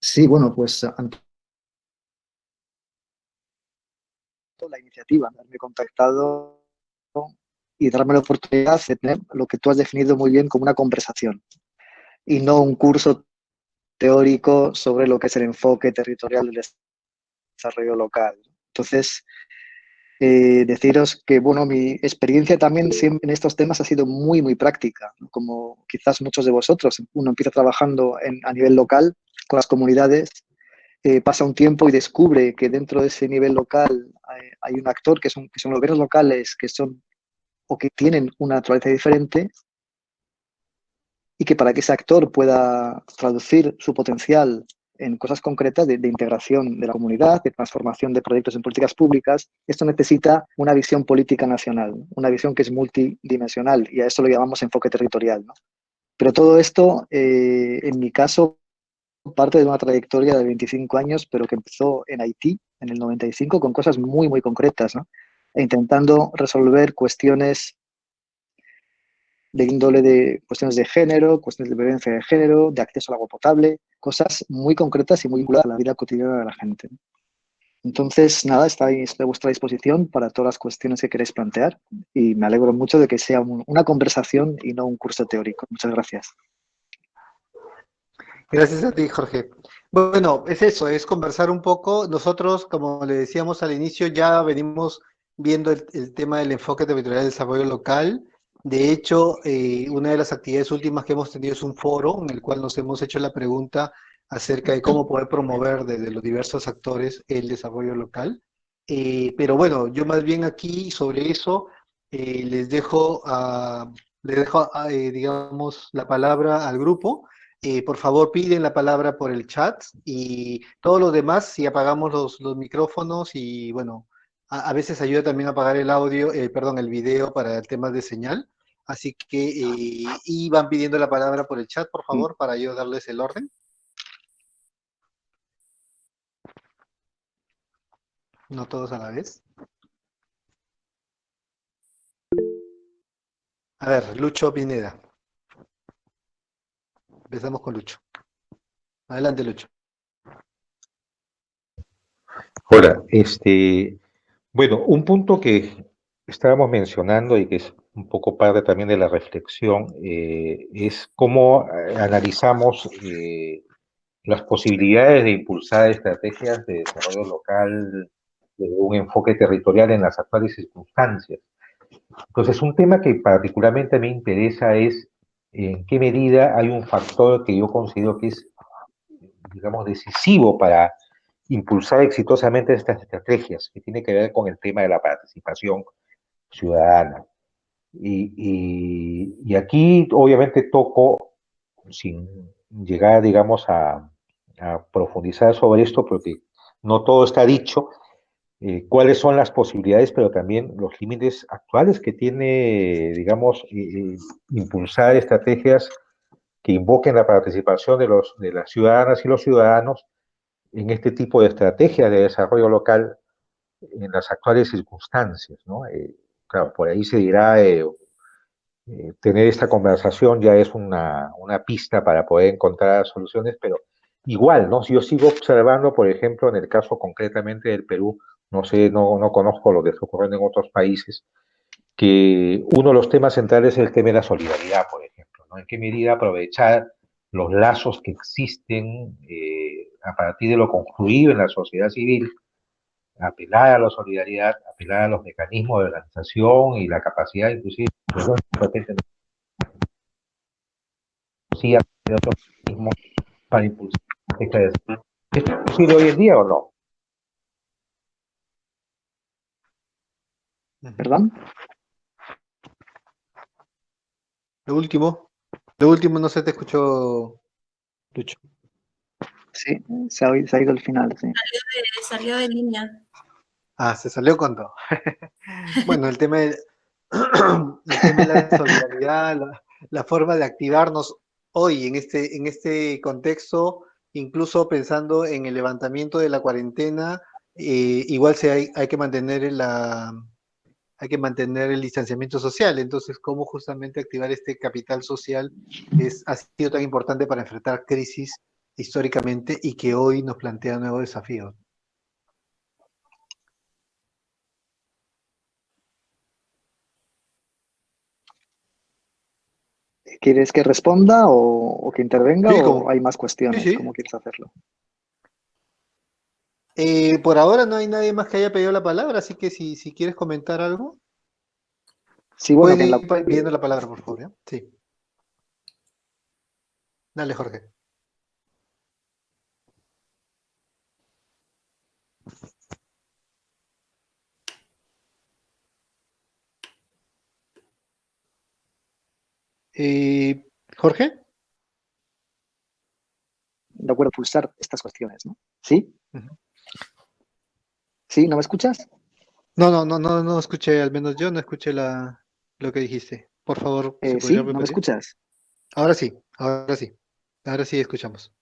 Sí, bueno, pues ante la iniciativa, de haberme contactado y darme la oportunidad de tener lo que tú has definido muy bien como una conversación y no un curso teórico sobre lo que es el enfoque territorial del desarrollo local. Entonces, deciros que, bueno, mi experiencia también siempre en estos temas ha sido muy, muy práctica, ¿no? Como quizás muchos de vosotros. Uno empieza trabajando a nivel local con las comunidades, pasa un tiempo y descubre que dentro de ese nivel local hay un actor que son los gobiernos locales, que son o que tienen una naturaleza diferente y que para que ese actor pueda traducir su potencial en cosas concretas de integración de la comunidad, de transformación de proyectos en políticas públicas, esto necesita una visión política nacional, una visión que es multidimensional y a eso lo llamamos enfoque territorial, ¿no? Pero todo esto, en mi caso, parte de una trayectoria de 25 años, pero que empezó en Haití en el 95 con cosas muy, muy concretas, ¿no? E intentando resolver cuestiones de índole de cuestiones de género, cuestiones de violencia de género, de acceso al agua potable, cosas muy concretas y muy vinculadas a la vida cotidiana de la gente. Entonces, nada, estáis a vuestra disposición para todas las cuestiones que queréis plantear y me alegro mucho de que sea una conversación y no un curso teórico. Muchas gracias. Gracias a ti, Jorge. Bueno, es eso, es conversar un poco. Nosotros, como le decíamos al inicio, ya venimos viendo el tema del enfoque territorial del desarrollo local. De hecho, una de las actividades últimas que hemos tenido es un foro en el cual nos hemos hecho la pregunta acerca de cómo poder promover desde los diversos actores el desarrollo local. Pero bueno, yo más bien aquí sobre eso les dejo digamos, la palabra al grupo. Por favor, piden la palabra por el chat y todos los demás, si apagamos los micrófonos y bueno, a veces ayuda también a apagar el audio, perdón, el video para temas de señal. Así que, y van pidiendo la palabra por el chat, por favor, para yo darles el orden. No todos a la vez. A ver, Lucho Pineda. Empezamos con Lucho. Adelante, Lucho. Hola, bueno, un punto que estábamos mencionando y que es un poco parte también de la reflexión es cómo analizamos las posibilidades de impulsar estrategias de desarrollo local desde un enfoque territorial en las actuales circunstancias. Entonces, un tema que particularmente a mí me interesa es en qué medida hay un factor que yo considero que es, digamos, decisivo para impulsar exitosamente estas estrategias, que tiene que ver con el tema de la participación ciudadana. Y aquí obviamente toco, sin llegar, digamos, a profundizar sobre esto, porque no todo está dicho, cuáles son las posibilidades, pero también los límites actuales que tiene, digamos, impulsar estrategias que invoquen la participación de las ciudadanas y los ciudadanos en este tipo de estrategias de desarrollo local en las actuales circunstancias, ¿no? Claro, por ahí se dirá, tener esta conversación ya es una pista para poder encontrar soluciones, pero igual, ¿no? Si yo sigo observando, por ejemplo, en el caso concretamente del Perú, no sé, no conozco lo que está ocurriendo en otros países, que uno de los temas centrales es el tema de la solidaridad, por ejemplo, ¿no? En qué medida aprovechar los lazos que existen a partir de lo construido en la sociedad civil, apelar a la solidaridad, apelar a los mecanismos de organización y la capacidad, inclusive, de otros mecanismos para impulsar esta desarrollo. ¿Esto es posible hoy en día o no? ¿Perdón? Lo último no se te escuchó, Lucho. Sí, se ha ido al final, sí. Salió de línea. Ah, se salió con todo. Bueno, el tema de, el tema de la solidaridad, la forma de activarnos hoy en este contexto, incluso pensando en el levantamiento de la cuarentena, igual hay que mantener hay que mantener el distanciamiento social. Entonces, ¿cómo justamente activar este capital social ha sido tan importante para enfrentar crisis históricamente y que hoy nos plantea nuevos desafíos. ¿Quieres que responda o que intervenga Sí, o hay más sí, cuestiones? sí. ¿Cómo quieres hacerlo? Por ahora no hay nadie más que haya pedido la palabra, así que si quieres comentar algo, Sí, bueno, puedes que en la, ir pidiendo la palabra, por favor, ¿ya? Sí. Dale, Jorge. Jorge. de acuerdo, pulsar estas cuestiones, ¿no? ¿Sí? Ujú. ¿Sí? ¿No me escuchas? No escuché, al menos yo no escuché lo que dijiste. Por favor, ¿se podría ¿Sí? ¿No me repetir? escuchas? Ahora sí, ahora sí. Ahora sí escuchamos.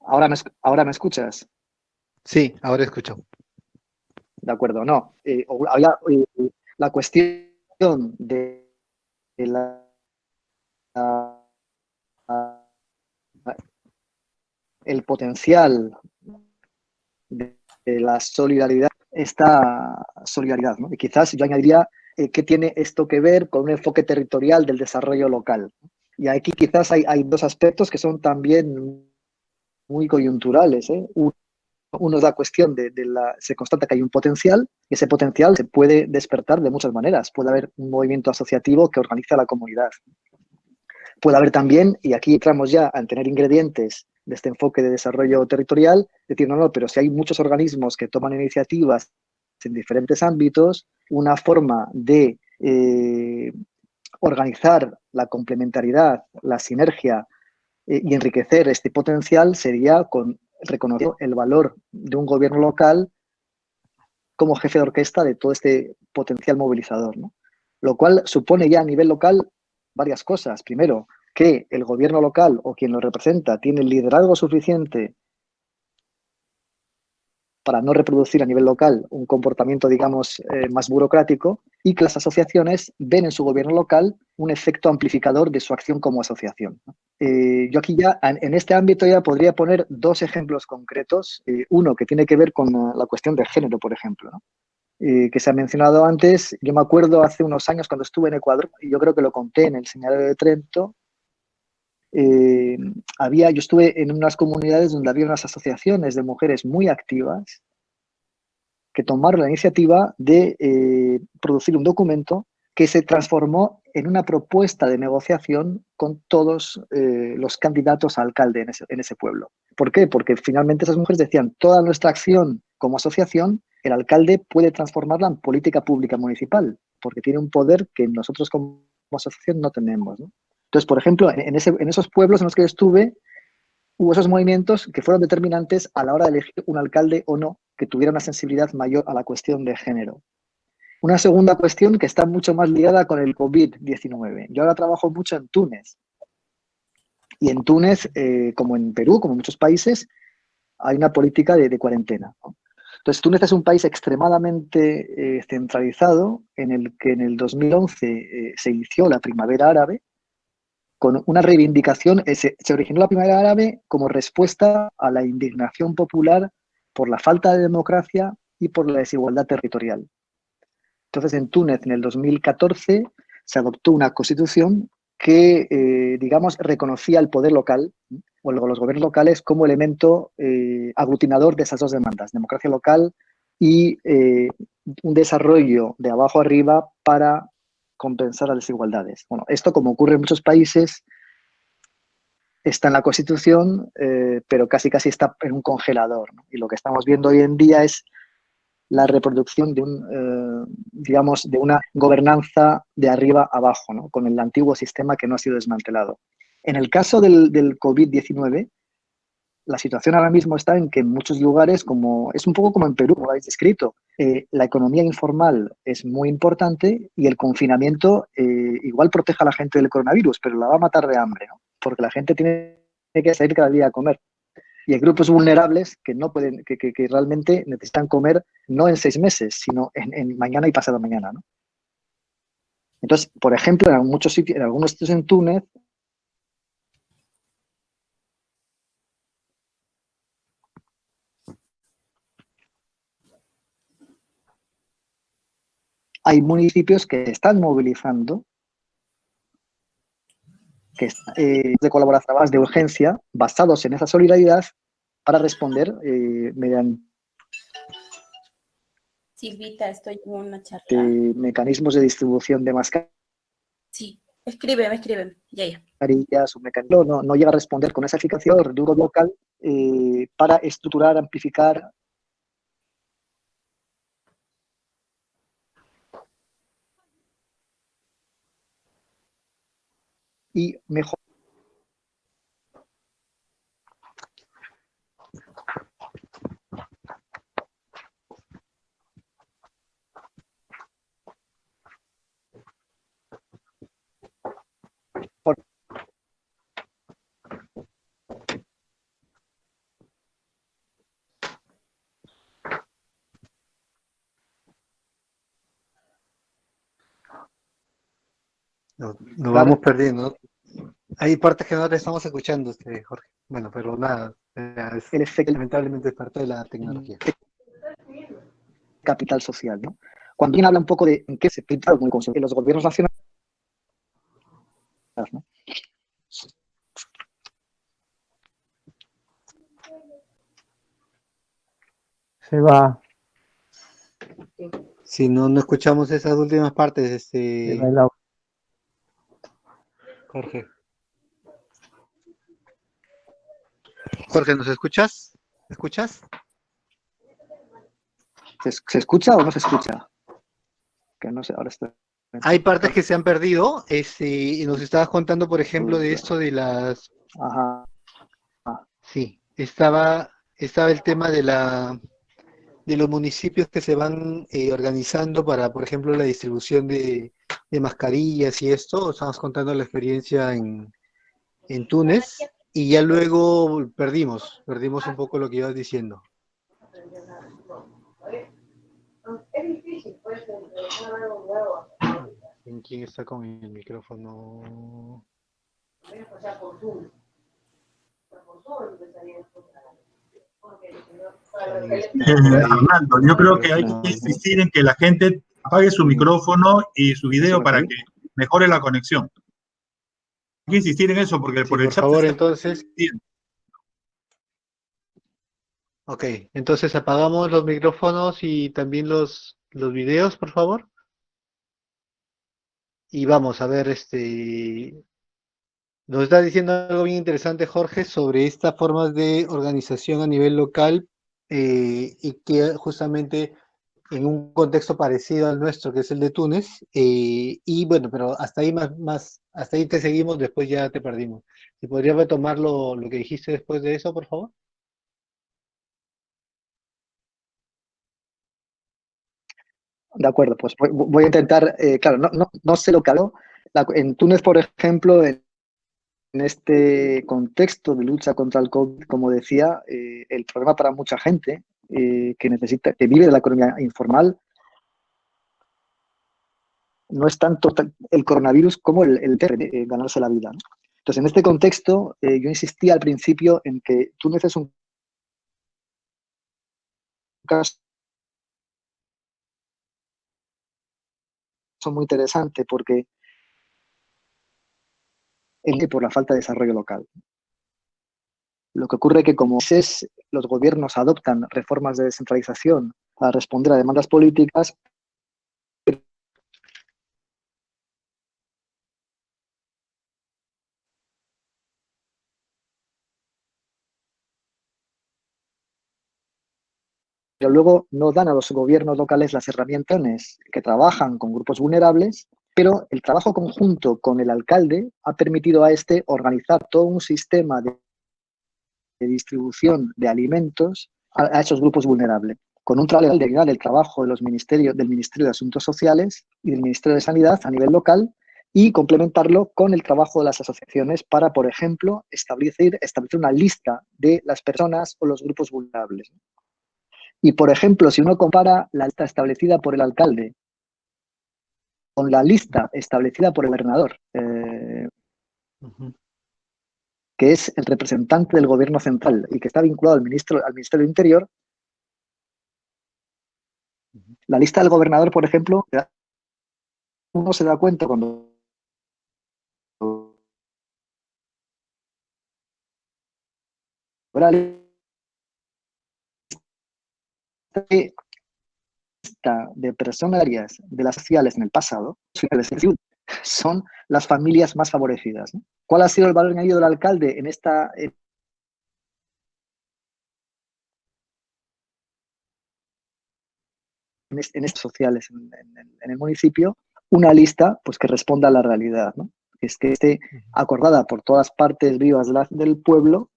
¿Ahora me escuchas? Sí, ahora escucho. De acuerdo, no. Había, la cuestión de el potencial de la solidaridad, esta solidaridad, ¿no? Y quizás yo añadiría qué tiene esto que ver con un enfoque territorial del desarrollo local. Y aquí quizás hay dos aspectos que son también muy coyunturales, ¿eh? Uno es la cuestión se constata que hay un potencial y ese potencial se puede despertar de muchas maneras. Puede haber un movimiento asociativo que organiza la comunidad. Puede haber también, y aquí entramos ya a tener ingredientes de este enfoque de desarrollo territorial, decir, no, pero si hay muchos organismos que toman iniciativas en diferentes ámbitos, una forma de organizar la complementariedad, la sinergia y enriquecer este potencial sería con reconocer el valor de un gobierno local como jefe de orquesta de todo este potencial movilizador, ¿no? Lo cual supone ya a nivel local varias cosas. Primero, que el gobierno local o quien lo representa tiene el liderazgo suficiente para no reproducir a nivel local un comportamiento, digamos, más burocrático y que las asociaciones ven en su gobierno local un efecto amplificador de su acción como asociación. Yo aquí ya, en este ámbito ya podría poner dos ejemplos concretos. Uno que tiene que ver con la cuestión de género, por ejemplo, ¿no? Que se ha mencionado antes. Yo me acuerdo hace unos años cuando estuve en Ecuador, y yo creo que lo conté en el Seminario de Trento, yo estuve en unas comunidades donde había unas asociaciones de mujeres muy activas que tomaron la iniciativa de producir un documento que se transformó en una propuesta de negociación con todos los candidatos a alcalde en ese pueblo. ¿Por qué? Porque finalmente esas mujeres decían, toda nuestra acción como asociación, el alcalde puede transformarla en política pública municipal, porque tiene un poder que nosotros como asociación no tenemos, ¿no? Entonces, por ejemplo, en esos pueblos en los que yo estuve, hubo esos movimientos que fueron determinantes a la hora de elegir un alcalde o no que tuviera una sensibilidad mayor a la cuestión de género. Una segunda cuestión que está mucho más ligada con el COVID-19. Yo ahora trabajo mucho en Túnez. Y en Túnez, como en Perú, como en muchos países, hay una política de cuarentena, ¿no? Entonces, Túnez es un país extremadamente centralizado en el que en el 2011 se inició la primavera árabe con una reivindicación. Se originó la primavera árabe como respuesta a la indignación popular por la falta de democracia y por la desigualdad territorial. Entonces, en Túnez, en el 2014, se adoptó una constitución que, digamos, reconocía el poder local o los gobiernos locales como elemento aglutinador de esas dos demandas, democracia local y un desarrollo de abajo arriba para compensar las desigualdades. Bueno, esto, como ocurre en muchos países, está en la Constitución, pero casi está en un congelador, ¿no? Y lo que estamos viendo hoy en día es la reproducción digamos, de una gobernanza de arriba abajo, ¿no? Con el antiguo sistema que no ha sido desmantelado. En el caso del COVID-19, la situación ahora mismo está en que en muchos lugares, es un poco como en Perú, como lo habéis descrito, la economía informal es muy importante y el confinamiento igual protege a la gente del coronavirus, pero la va a matar de hambre, ¿no? Porque la gente tiene que salir cada día a comer. Y hay grupos vulnerables que no pueden, que realmente necesitan comer no en 6 meses, sino en mañana y pasado mañana, ¿no? Entonces, por ejemplo, en algunos sitios en Túnez, hay municipios que se están movilizando, que de colaboración de urgencia, basados en esa solidaridad, para responder mediante Silvita, estoy en una charla. mecanismos de distribución de mascarillas. Sí, escríbeme, ya. No llega a responder con esa eficacia de un gobierno local para estructurar, amplificar y mejorar. Nos vamos perdiendo, ¿no? Hay partes que no te estamos escuchando, Jorge. Bueno, pero nada, El efecto lamentablemente es parte de la tecnología. Capital social, ¿no? Cuando alguien habla un poco de en qué se pinta en los gobiernos nacionales, ¿no? Se va. Si no escuchamos esas últimas partes, Jorge. Jorge, ¿nos escuchas? ¿Me escuchas? ¿Se escucha o no se escucha? Que no sé, ahora está. Hay partes que se han perdido, y nos estabas contando, por ejemplo, de esto de las... Ajá. Sí, estaba el tema de los municipios que se van organizando para, por ejemplo, la distribución de mascarillas y esto. Estamos contando la experiencia en Túnez y ya luego perdimos un poco lo que ibas diciendo. ¿Quién está con el micrófono? Armando, yo creo que hay que insistir en que la gente apague su micrófono y su video para que mejore la conexión. Hay que insistir en eso porque por el chat. Por favor, entonces. Ok, entonces apagamos los micrófonos y también los videos, por favor. Y vamos a ver, nos está diciendo algo bien interesante, Jorge, sobre estas formas de organización a nivel local, y que justamente en un contexto parecido al nuestro, que es el de Túnez, y bueno, pero hasta ahí hasta ahí te seguimos, después ya te perdimos. ¿Si podrías retomar lo que dijiste después de eso, por favor? De acuerdo, pues voy a intentar, claro, no sé lo que hago. En Túnez, por ejemplo, en este contexto de lucha contra el COVID, como decía, el problema para mucha gente que vive de la economía informal no es tanto el coronavirus como el ganarse la vida, ¿no? Entonces, en este contexto, yo insistí al principio en que Túnez es un caso muy interesante porque por la falta de desarrollo local. Lo que ocurre es que como los gobiernos adoptan reformas de descentralización para responder a demandas políticas, pero luego no dan a los gobiernos locales las herramientas que trabajan con grupos vulnerables, pero el trabajo conjunto con el alcalde ha permitido a este organizar todo un sistema de distribución de alimentos a esos grupos vulnerables, con un trabajo del trabajo de del Ministerio de Asuntos Sociales y del Ministerio de Sanidad a nivel local, y complementarlo con el trabajo de las asociaciones para, por ejemplo, establecer una lista de las personas o los grupos vulnerables. Y, por ejemplo, si uno compara la lista establecida por el alcalde con la lista establecida por el gobernador, que es el representante del gobierno central y que está vinculado al Ministerio de Interior, la lista del gobernador, por ejemplo, uno se da cuenta cuando de personas de las sociales en el pasado son las familias más favorecidas, ¿no? ¿Cuál ha sido el valor añadido del alcalde en estas sociales en el municipio? Una lista pues, que responda a la realidad, ¿no? Es que esté acordada por todas partes vivas del pueblo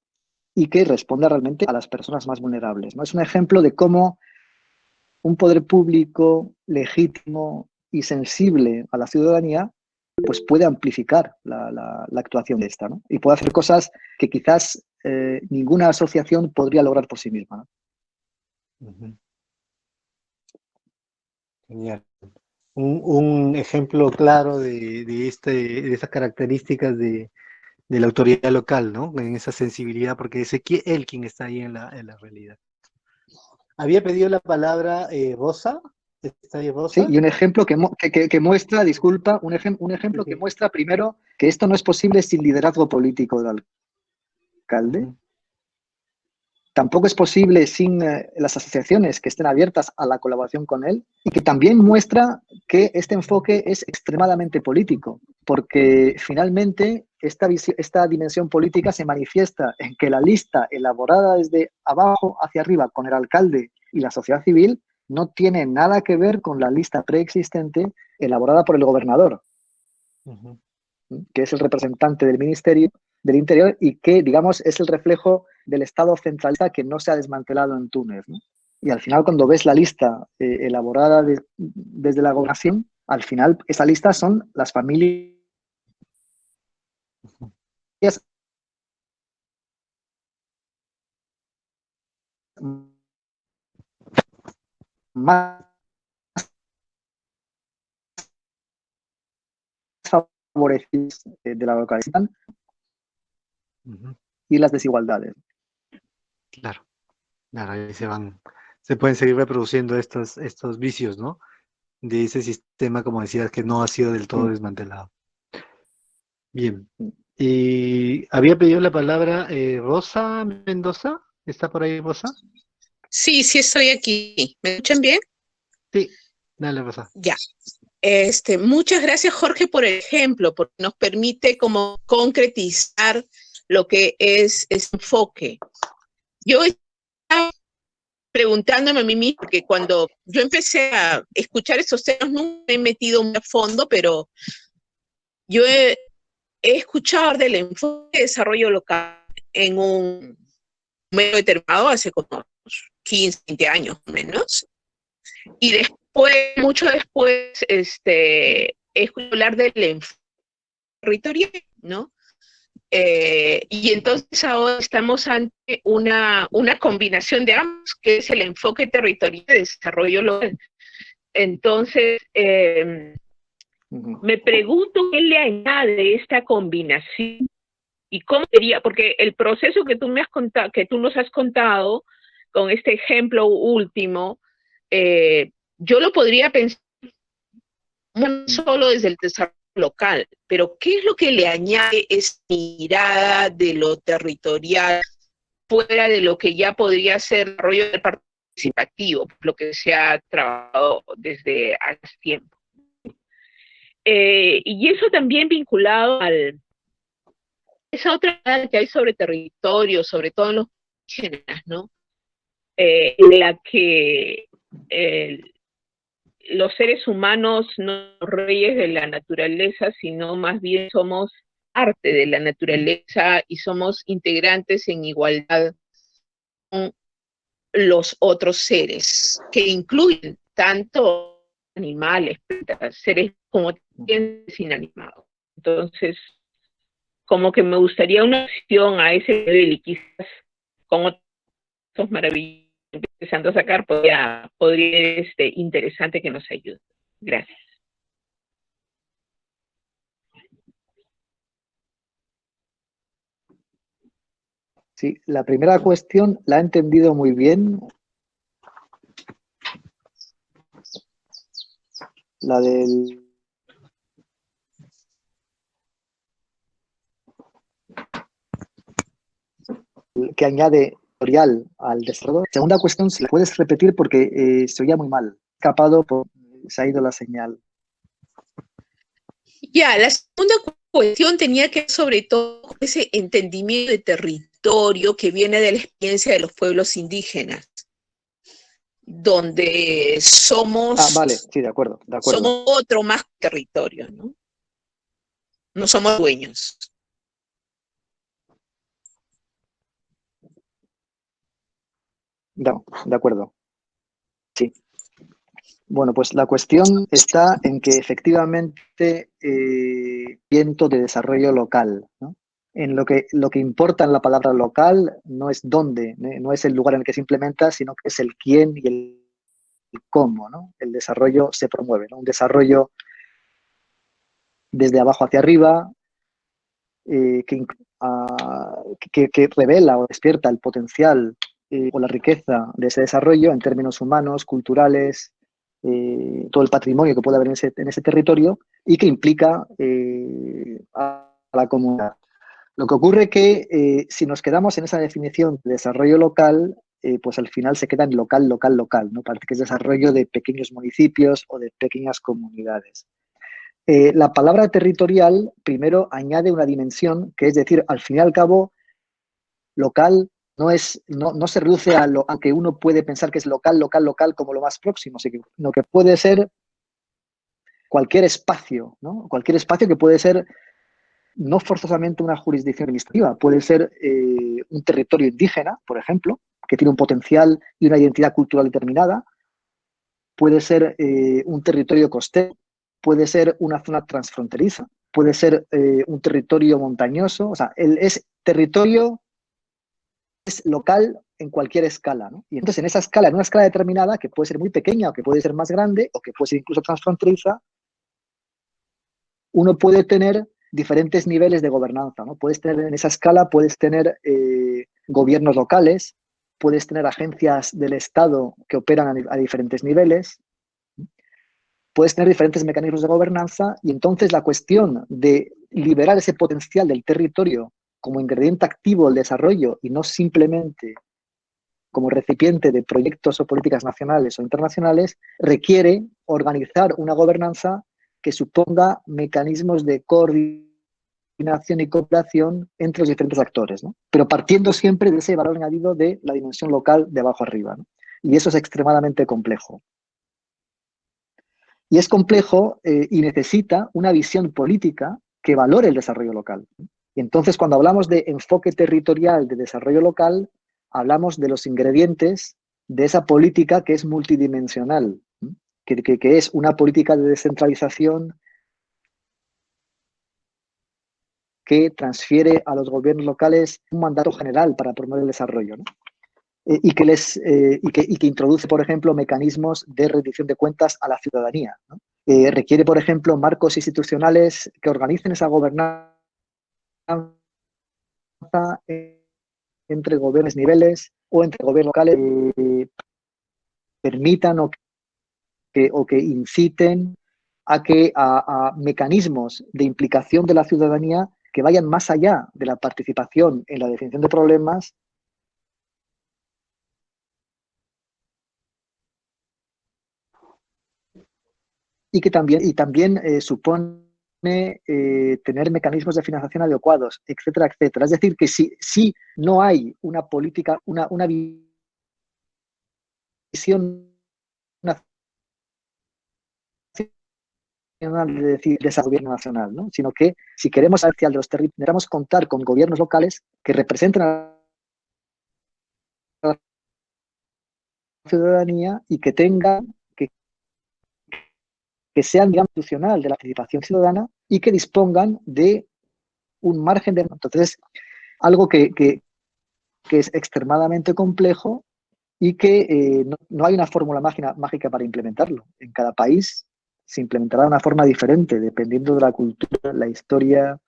y que responda realmente a las personas más vulnerables, ¿no? Es un ejemplo de cómo un poder público legítimo y sensible a la ciudadanía pues puede amplificar la actuación de esta, ¿no? Y puede hacer cosas que quizás ninguna asociación podría lograr por sí misma, ¿no? Genial. Un ejemplo claro de estas características de la autoridad local, ¿no? En esa sensibilidad, porque es él quien está ahí en la realidad. Había pedido la palabra Rosa. ¿Está ahí Rosa? Sí, y un ejemplo que muestra, disculpa, un ejemplo que muestra primero que esto no es posible sin liderazgo político del alcalde. Tampoco es posible sin las asociaciones que estén abiertas a la colaboración con él, y que también muestra que este enfoque es extremadamente político, porque finalmente esta dimensión política se manifiesta en que la lista elaborada desde abajo hacia arriba con el alcalde y la sociedad civil no tiene nada que ver con la lista preexistente elaborada por el gobernador, que es el representante del Ministerio del Interior y que, digamos, es el reflejo del Estado centralista que no se ha desmantelado en Túnez, ¿no? Y al final, cuando ves la lista elaborada desde la gobernación, al final esa lista son las familias más favorecidas de la localidad y las desigualdades. Claro, claro, ahí se pueden seguir reproduciendo estos vicios, ¿no? De ese sistema, como decías, que no ha sido del todo desmantelado. Bien. Y había pedido la palabra Rosa Mendoza. ¿Está por ahí, Rosa? Sí, sí estoy aquí. ¿Me escuchan bien? Sí, dale, Rosa. Ya. Muchas gracias, Jorge, por el ejemplo, porque nos permite como concretizar lo que es ese enfoque. Yo estaba preguntándome a mí misma, porque cuando yo empecé a escuchar estos temas, no me he metido muy a fondo, pero yo he escuchado del enfoque de desarrollo local en un momento determinado, hace como 15, 20 años menos, y después, mucho después, escuché hablar del enfoque territorial, ¿no? Y entonces ahora estamos ante una combinación de ambos, que es el enfoque territorial de desarrollo local. Entonces, me pregunto qué le añade esta combinación y cómo sería, porque el proceso que tú me has contado, que tú nos has contado con este ejemplo último, yo lo podría pensar no solo desde el desarrollo local, pero ¿qué es lo que le añade esa mirada de lo territorial fuera de lo que ya podría ser desarrollo participativo, lo que se ha trabajado desde hace tiempo? Y eso también vinculado a esa otra mirada que hay sobre territorio, sobre todo en los indígenas, ¿no? En la que los seres humanos no somos reyes de la naturaleza, sino más bien somos parte de la naturaleza y somos integrantes en igualdad con los otros seres, que incluyen tanto animales, plantas, seres como seres inanimados. Entonces, como que me gustaría una acción a ese nivel y quizás con otros maravillosos empezando a sacar, podría interesante que nos ayude. Gracias. Sí, la primera cuestión la he entendido muy bien. La del que añade territorial al desarrollo. Segunda cuestión, si la puedes repetir porque se oía muy mal. Escapado, se ha ido la señal. Ya, la segunda cuestión tenía que ver sobre todo con ese entendimiento de territorio que viene de la experiencia de los pueblos indígenas, donde somos, Vale, sí, de acuerdo. somos otro más territorio, ¿no? No somos dueños. De acuerdo. Sí. Bueno, pues la cuestión está en que efectivamente viento de desarrollo local, ¿no? En lo que importa en la palabra local no es dónde, no es el lugar en el que se implementa, sino que es el quién y el cómo, ¿no? El desarrollo se promueve, ¿no? Un desarrollo desde abajo hacia arriba que revela o despierta el potencial o la riqueza de ese desarrollo en términos humanos, culturales, todo el patrimonio que puede haber en ese territorio y que implica a la comunidad. Lo que ocurre es que si nos quedamos en esa definición de desarrollo local, pues al final se queda en local, local, local, ¿no? Parece que es desarrollo de pequeños municipios o de pequeñas comunidades. La palabra territorial primero añade una dimensión, que es decir, al fin y al cabo, local no se reduce a lo que uno puede pensar que es local, local, local como lo más próximo, sino que puede ser cualquier espacio, ¿no? Cualquier espacio que puede ser no forzosamente una jurisdicción administrativa, puede ser un territorio indígena, por ejemplo, que tiene un potencial y una identidad cultural determinada, puede ser un territorio costero, puede ser una zona transfronteriza, puede ser un territorio montañoso, o sea, es territorio, es local en cualquier escala, ¿no? Y entonces en esa escala, en una escala determinada, que puede ser muy pequeña o que puede ser más grande o que puede ser incluso transfronteriza, uno puede tener diferentes niveles de gobernanza, ¿no? Puedes tener en esa escala, puedes tener gobiernos locales, puedes tener agencias del Estado que operan a diferentes niveles, puedes tener diferentes mecanismos de gobernanza y entonces la cuestión de liberar ese potencial del territorio como ingrediente activo del desarrollo y no simplemente como recipiente de proyectos o políticas nacionales o internacionales, requiere organizar una gobernanza que suponga mecanismos de coordinación y cooperación entre los diferentes actores, ¿no? Pero partiendo siempre de ese valor añadido de la dimensión local de abajo arriba, ¿no? Y eso es extremadamente complejo. Y es complejo y necesita una visión política que valore el desarrollo local. Y entonces, cuando hablamos de enfoque territorial de desarrollo local, hablamos de los ingredientes de esa política que es multidimensional, que es una política de descentralización que transfiere a los gobiernos locales un mandato general para promover el desarrollo, ¿no? Y que introduce, por ejemplo, mecanismos de rendición de cuentas a la ciudadanía, ¿no? Requiere, por ejemplo, marcos institucionales que organicen esa gobernanza entre gobiernos niveles o entre gobiernos locales permitan o que inciten a mecanismos de implicación de la ciudadanía que vayan más allá de la participación en la definición de problemas y que también supone tener mecanismos de financiación adecuados, etcétera, etcétera. Es decir, que si no hay una política, una visión nacional de decir de ese gobierno nacional, ¿no? Sino que si queremos hacia los territorios, necesitamos contar con gobiernos locales que representen a la ciudadanía y que tengan que sean, digamos, institucional de la participación ciudadana y que dispongan de un margen de... Entonces, algo que es extremadamente complejo y que no hay una fórmula mágica para implementarlo. En cada país se implementará de una forma diferente, dependiendo de la cultura, la historia,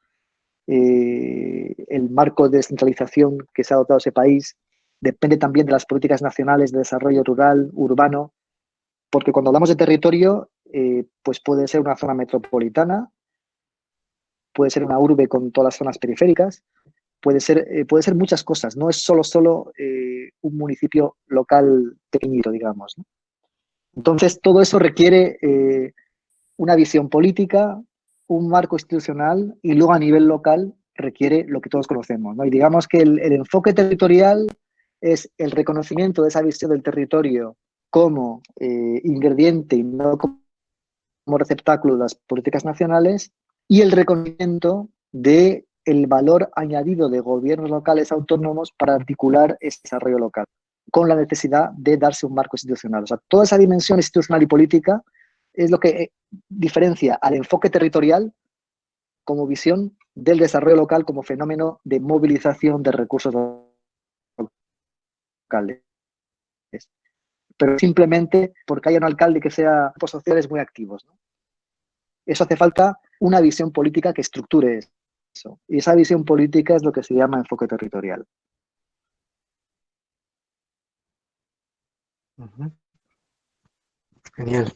el marco de descentralización que se ha adoptado ese país. Depende también de las políticas nacionales de desarrollo rural, urbano, porque cuando hablamos de territorio, pues puede ser una zona metropolitana, puede ser una urbe con todas las zonas periféricas, puede ser muchas cosas, no es solo un municipio local pequeñito, digamos, ¿no? Entonces, todo eso requiere una visión política, un marco institucional y luego a nivel local requiere lo que todos conocemos, ¿no? Y digamos que el enfoque territorial es el reconocimiento de esa visión del territorio como ingrediente y no como receptáculo de las políticas nacionales y el reconocimiento del valor añadido de gobiernos locales autónomos para articular ese desarrollo local, con la necesidad de darse un marco institucional. O sea, toda esa dimensión institucional y política es lo que diferencia al enfoque territorial como visión del desarrollo local como fenómeno de movilización de recursos locales. Pero simplemente porque haya un alcalde que sea grupos sociales muy activos, ¿no? Eso hace falta una visión política que estructure eso. Y esa visión política es lo que se llama enfoque territorial. Genial.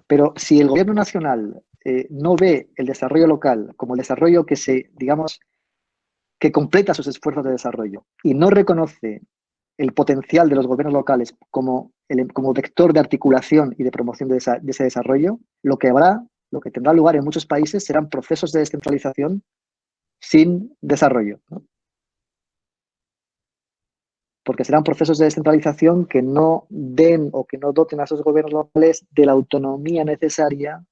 Pero si el gobierno nacional no ve el desarrollo local como el desarrollo que digamos, que completa sus esfuerzos de desarrollo y no reconoce el potencial de los gobiernos locales como vector de articulación y de promoción de ese desarrollo, lo que tendrá lugar en muchos países serán procesos de descentralización sin desarrollo, ¿no? Porque serán procesos de descentralización que no den o que no doten a esos gobiernos locales de la autonomía necesaria,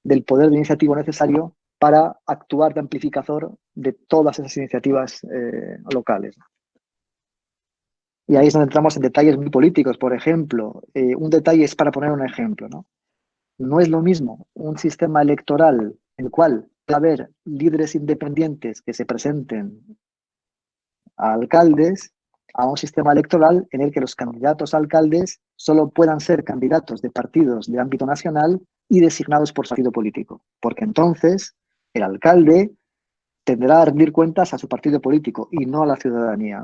del poder de iniciativa necesario para actuar de amplificador de todas esas iniciativas locales. Y ahí es donde entramos en detalles muy políticos. Por ejemplo, un detalle es para poner un ejemplo, ¿no? No es lo mismo un sistema electoral en el cual va a haber líderes independientes que se presenten a alcaldes a un sistema electoral en el que los candidatos a alcaldes solo puedan ser candidatos de partidos de ámbito nacional y designados por su partido político. Porque entonces el alcalde tendrá a rendir cuentas a su partido político y no a la ciudadanía.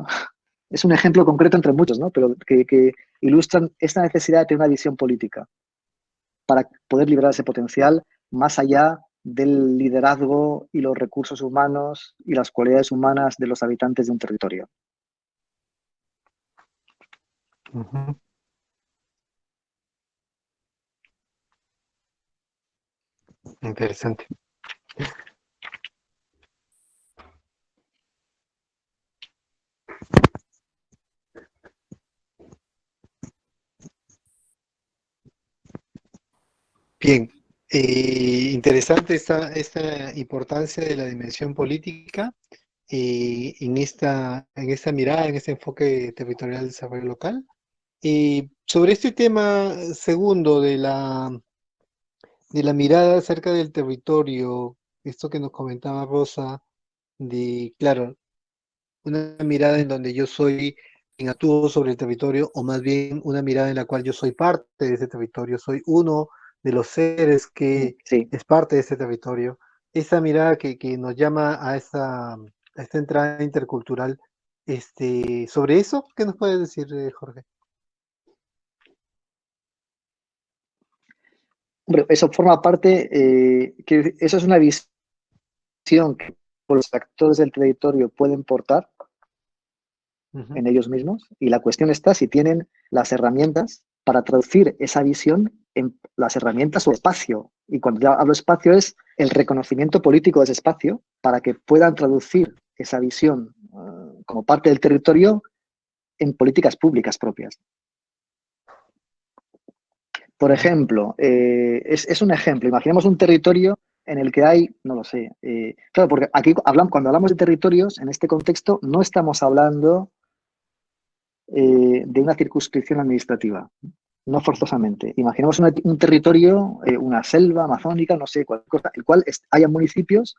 Es un ejemplo concreto entre muchos, ¿no? Pero que ilustran esta necesidad de tener una visión política para poder liberar ese potencial más allá del liderazgo y los recursos humanos y las cualidades humanas de los habitantes de un territorio. Interesante. Bien, interesante esta importancia de la dimensión política en esta mirada, en este enfoque territorial del desarrollo local. Sobre este tema segundo de la mirada acerca del territorio, esto que nos comentaba Rosa, claro, una mirada en donde yo soy quien actúo sobre el territorio, o más bien una mirada en la cual yo soy parte de ese territorio, soy uno de los seres que Sí. es parte de ese territorio. Esa mirada que nos llama a esta entrada intercultural. Sobre eso, ¿qué nos puedes decir, Jorge? Hombre, eso forma parte, eso es una visión que los actores del territorio pueden portar en ellos mismos, y la cuestión está si tienen las herramientas para traducir esa visión en las herramientas o espacio. Y cuando ya hablo espacio es el reconocimiento político de ese espacio para que puedan traducir esa visión como parte del territorio en políticas públicas propias. Por ejemplo, es un ejemplo, imaginemos un territorio en el que hay, no lo sé, claro, porque aquí cuando hablamos de territorios, en este contexto no estamos hablando de una circunscripción administrativa, no forzosamente. Imaginemos un territorio, una selva amazónica, no sé, cualquier cosa, el cual haya municipios,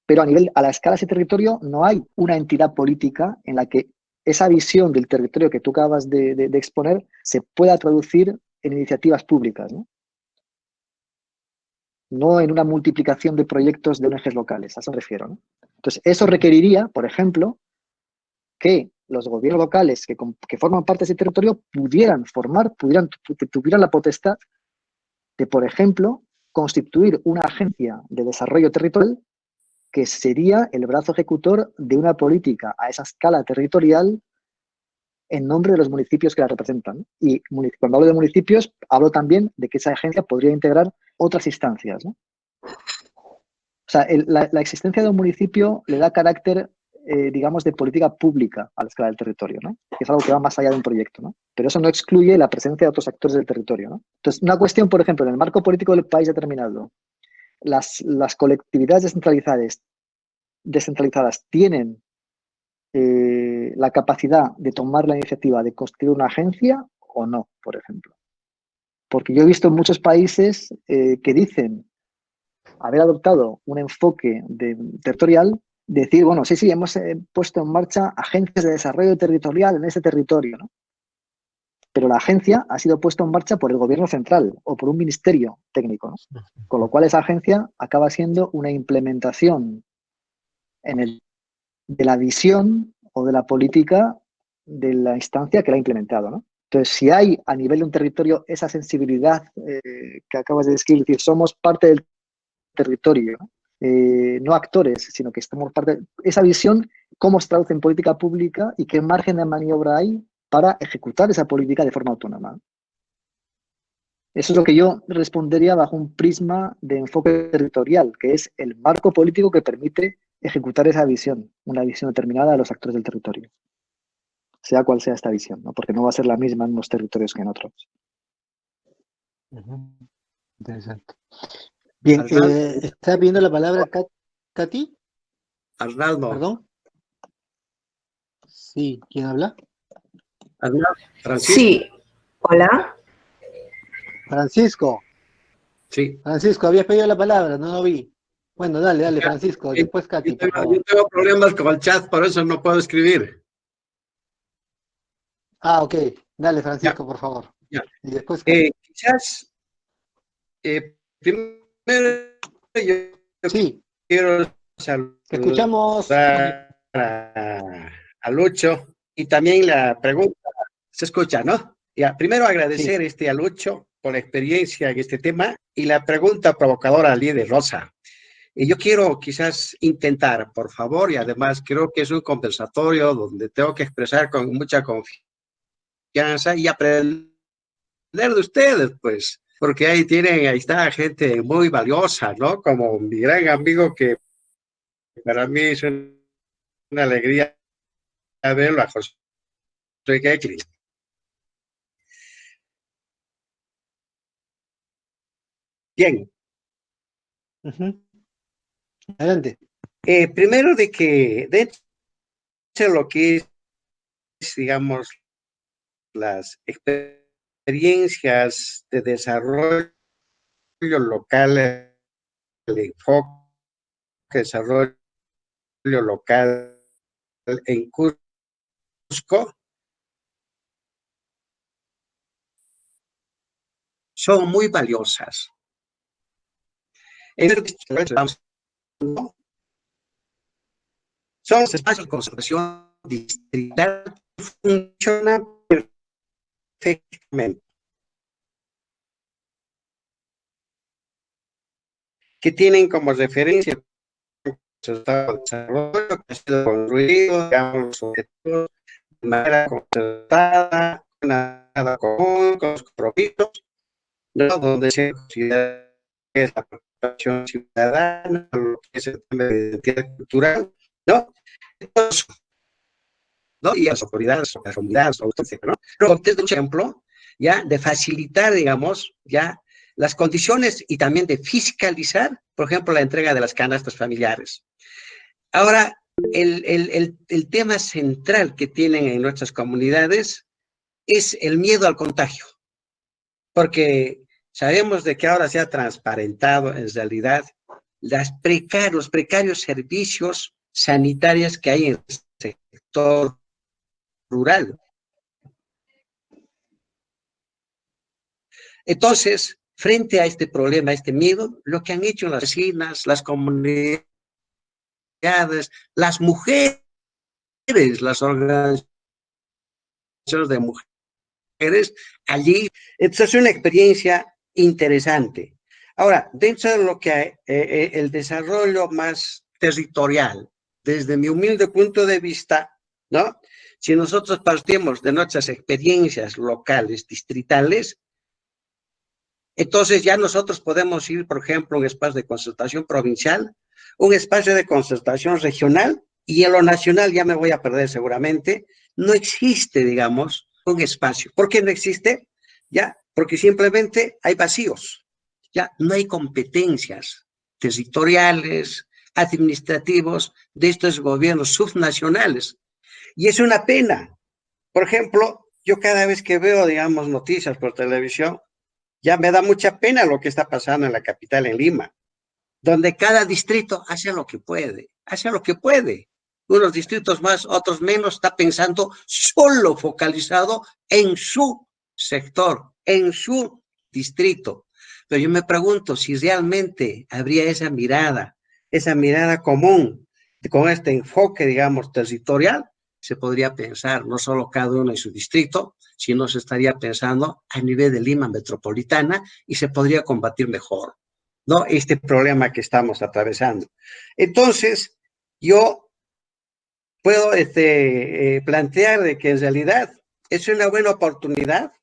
pero a la escala de ese territorio no hay una entidad política en la que esa visión del territorio que tú acabas de exponer se pueda traducir en iniciativas públicas, ¿no? No en una multiplicación de proyectos de ONGs locales, a eso me refiero, ¿no? Entonces, eso requeriría, por ejemplo, que los gobiernos locales que forman parte de ese territorio pudieran que tuvieran la potestad de, por ejemplo, constituir una agencia de desarrollo territorial que sería el brazo ejecutor de una política a esa escala territorial en nombre de los municipios que la representan. Y cuando hablo de municipios, hablo también de que esa agencia podría integrar otras instancias, ¿no? O sea, la existencia de un municipio le da carácter, digamos, de política pública a la escala del territorio, ¿no? Que es algo que va más allá de un proyecto, ¿no? Pero eso no excluye la presencia de otros actores del territorio, ¿no? Entonces, una cuestión, por ejemplo, en el marco político del país determinado, las colectividades descentralizadas tienen la capacidad de tomar la iniciativa de constituir una agencia o no, por ejemplo. Porque yo he visto en muchos países que dicen haber adoptado un enfoque territorial, decir, bueno, sí, hemos puesto en marcha agencias de desarrollo territorial en ese territorio, ¿no? Pero la agencia ha sido puesta en marcha por el gobierno central o por un ministerio técnico, ¿no? Con lo cual esa agencia acaba siendo una implementación de la visión o de la política de la instancia que la ha implementado, ¿no? Entonces, si hay a nivel de un territorio esa sensibilidad que acabas de describir, es decir, somos parte del territorio, ¿no? No actores, sino que estamos parte de esa visión, cómo se traduce en política pública y qué margen de maniobra hay para ejecutar esa política de forma autónoma. Eso es lo que yo respondería bajo un prisma de enfoque territorial, que es el marco político que permite ejecutar esa visión, una visión determinada de los actores del territorio, sea cual sea esta visión, ¿no? Porque no va a ser la misma en unos territorios que en otros. Interesante. Bien, Arnaldo. está pidiendo la palabra Katy. Arnaldo. Perdón. Sí, ¿quién habla? Arnaldo. Francisco. Sí, hola. Francisco. Sí. Francisco, habías pedido la palabra, no lo vi. Bueno, dale, Francisco. Después Katy, por favor. Yo tengo problemas con el chat, por eso no puedo escribir. Ah, ok. Dale, Francisco, por favor. Ya. Y después Katy. Quizás, primero yo Sí, quiero te escuchamos. saludar a Lucho y también la pregunta, se escucha, ¿no? Ya, primero agradecer a Lucho por la experiencia en este tema y la pregunta provocadora a Lidia Rosa. Y yo quiero quizás intentar, por favor, y además creo que es un conversatorio donde tengo que expresar con mucha confianza y aprender de ustedes, pues, porque ahí está gente muy valiosa, ¿no? Como mi gran amigo que para mí es una alegría verlo, a José Kekli. Bien. Adelante. Primero de que dentro de lo que es, digamos, las experiencias de desarrollo local, el enfoque de desarrollo local en Cusco, son muy valiosas. Son los espacios de conservación distrital que funcionan perfectamente, que tienen como referencia el estado de desarrollo que ha sido construido, digamos, los objetivos de manera concertada, nada común, con los compromisos, ¿no? Donde se considera que es la participación ciudadana, lo que es el tema de identidad cultural, ¿no? Entonces, ¿no? Y a las autoridades, a las comunidades, ¿no? Pero este es un ejemplo, ya, de facilitar, digamos, ya, las condiciones y también de fiscalizar, por ejemplo, la entrega de las canastas familiares. Ahora, el tema central que tienen en nuestras comunidades es el miedo al contagio, porque sabemos de que ahora se ha transparentado en realidad los precarios servicios sanitarios que hay en el sector rural. Entonces, frente a este problema, a este miedo, lo que han hecho las vecinas, las comunidades, las mujeres las organizaciones de mujeres allí. Entonces es una experiencia interesante. Ahora, dentro de lo que el desarrollo más territorial, desde mi humilde punto de vista, ¿no? Si nosotros partimos de nuestras experiencias locales, distritales, entonces ya nosotros podemos ir, por ejemplo, a un espacio de concertación provincial, un espacio de concertación regional, y en lo nacional ya me voy a perder seguramente. No existe, digamos, un espacio. ¿Por qué no existe? Ya, porque simplemente hay vacíos. Ya, no hay competencias territoriales, administrativos de estos gobiernos subnacionales. Y es una pena. Por ejemplo, yo cada vez que veo, digamos, noticias por televisión, ya me da mucha pena lo que está pasando en la capital, en Lima, donde cada distrito hace lo que puede, hace lo que puede. Unos distritos más, otros menos, está pensando solo focalizado en su sector, en su distrito. Pero yo me pregunto si realmente habría esa mirada común, con este enfoque, digamos, territorial, se podría pensar no solo cada uno en su distrito, sino se estaría pensando a nivel de Lima metropolitana y se podría combatir mejor, ¿no? Este problema que estamos atravesando. Entonces, yo puedo plantear de que en realidad es una buena oportunidad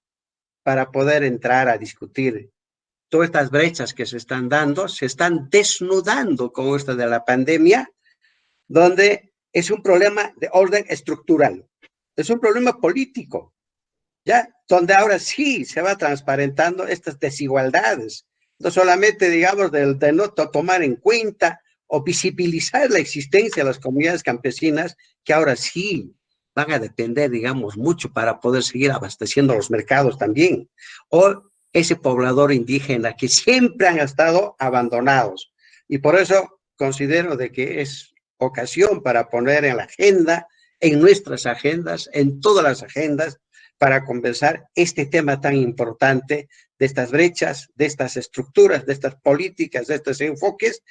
para poder entrar a discutir todas estas brechas que se están dando, se están desnudando con esto de la pandemia, donde es un problema de orden estructural, es un problema político, ¿ya? Donde ahora sí se va transparentando estas desigualdades, no solamente, digamos, de no tomar en cuenta o visibilizar la existencia de las comunidades campesinas, que ahora sí van a depender, digamos, mucho para poder seguir abasteciendo los mercados también, o ese poblador indígena que siempre han estado abandonados. Y por eso considero de que es ocasión para poner en la agenda, en nuestras agendas, en todas las agendas, para conversar este tema tan importante de estas brechas, de estas estructuras, de estas políticas, de estos enfoques,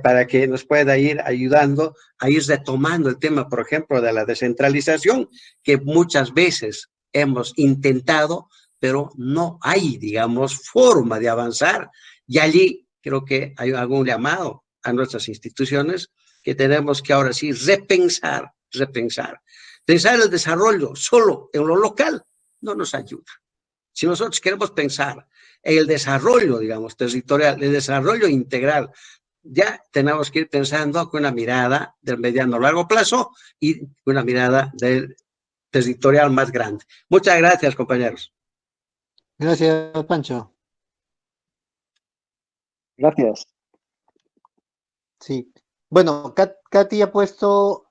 para que nos pueda ir ayudando a ir retomando el tema, por ejemplo, de la descentralización, que muchas veces hemos intentado, pero no hay, digamos, forma de avanzar. Y allí creo que hay algún llamado a nuestras instituciones que tenemos que ahora sí repensar. Pensar el desarrollo solo en lo local no nos ayuda. Si nosotros queremos pensar en el desarrollo, digamos, territorial, el desarrollo integral, ya tenemos que ir pensando con una mirada del mediano a largo plazo y una mirada del territorial más grande. Muchas gracias, compañeros. Gracias, Pancho. Gracias. Sí. Bueno, Katy ha puesto...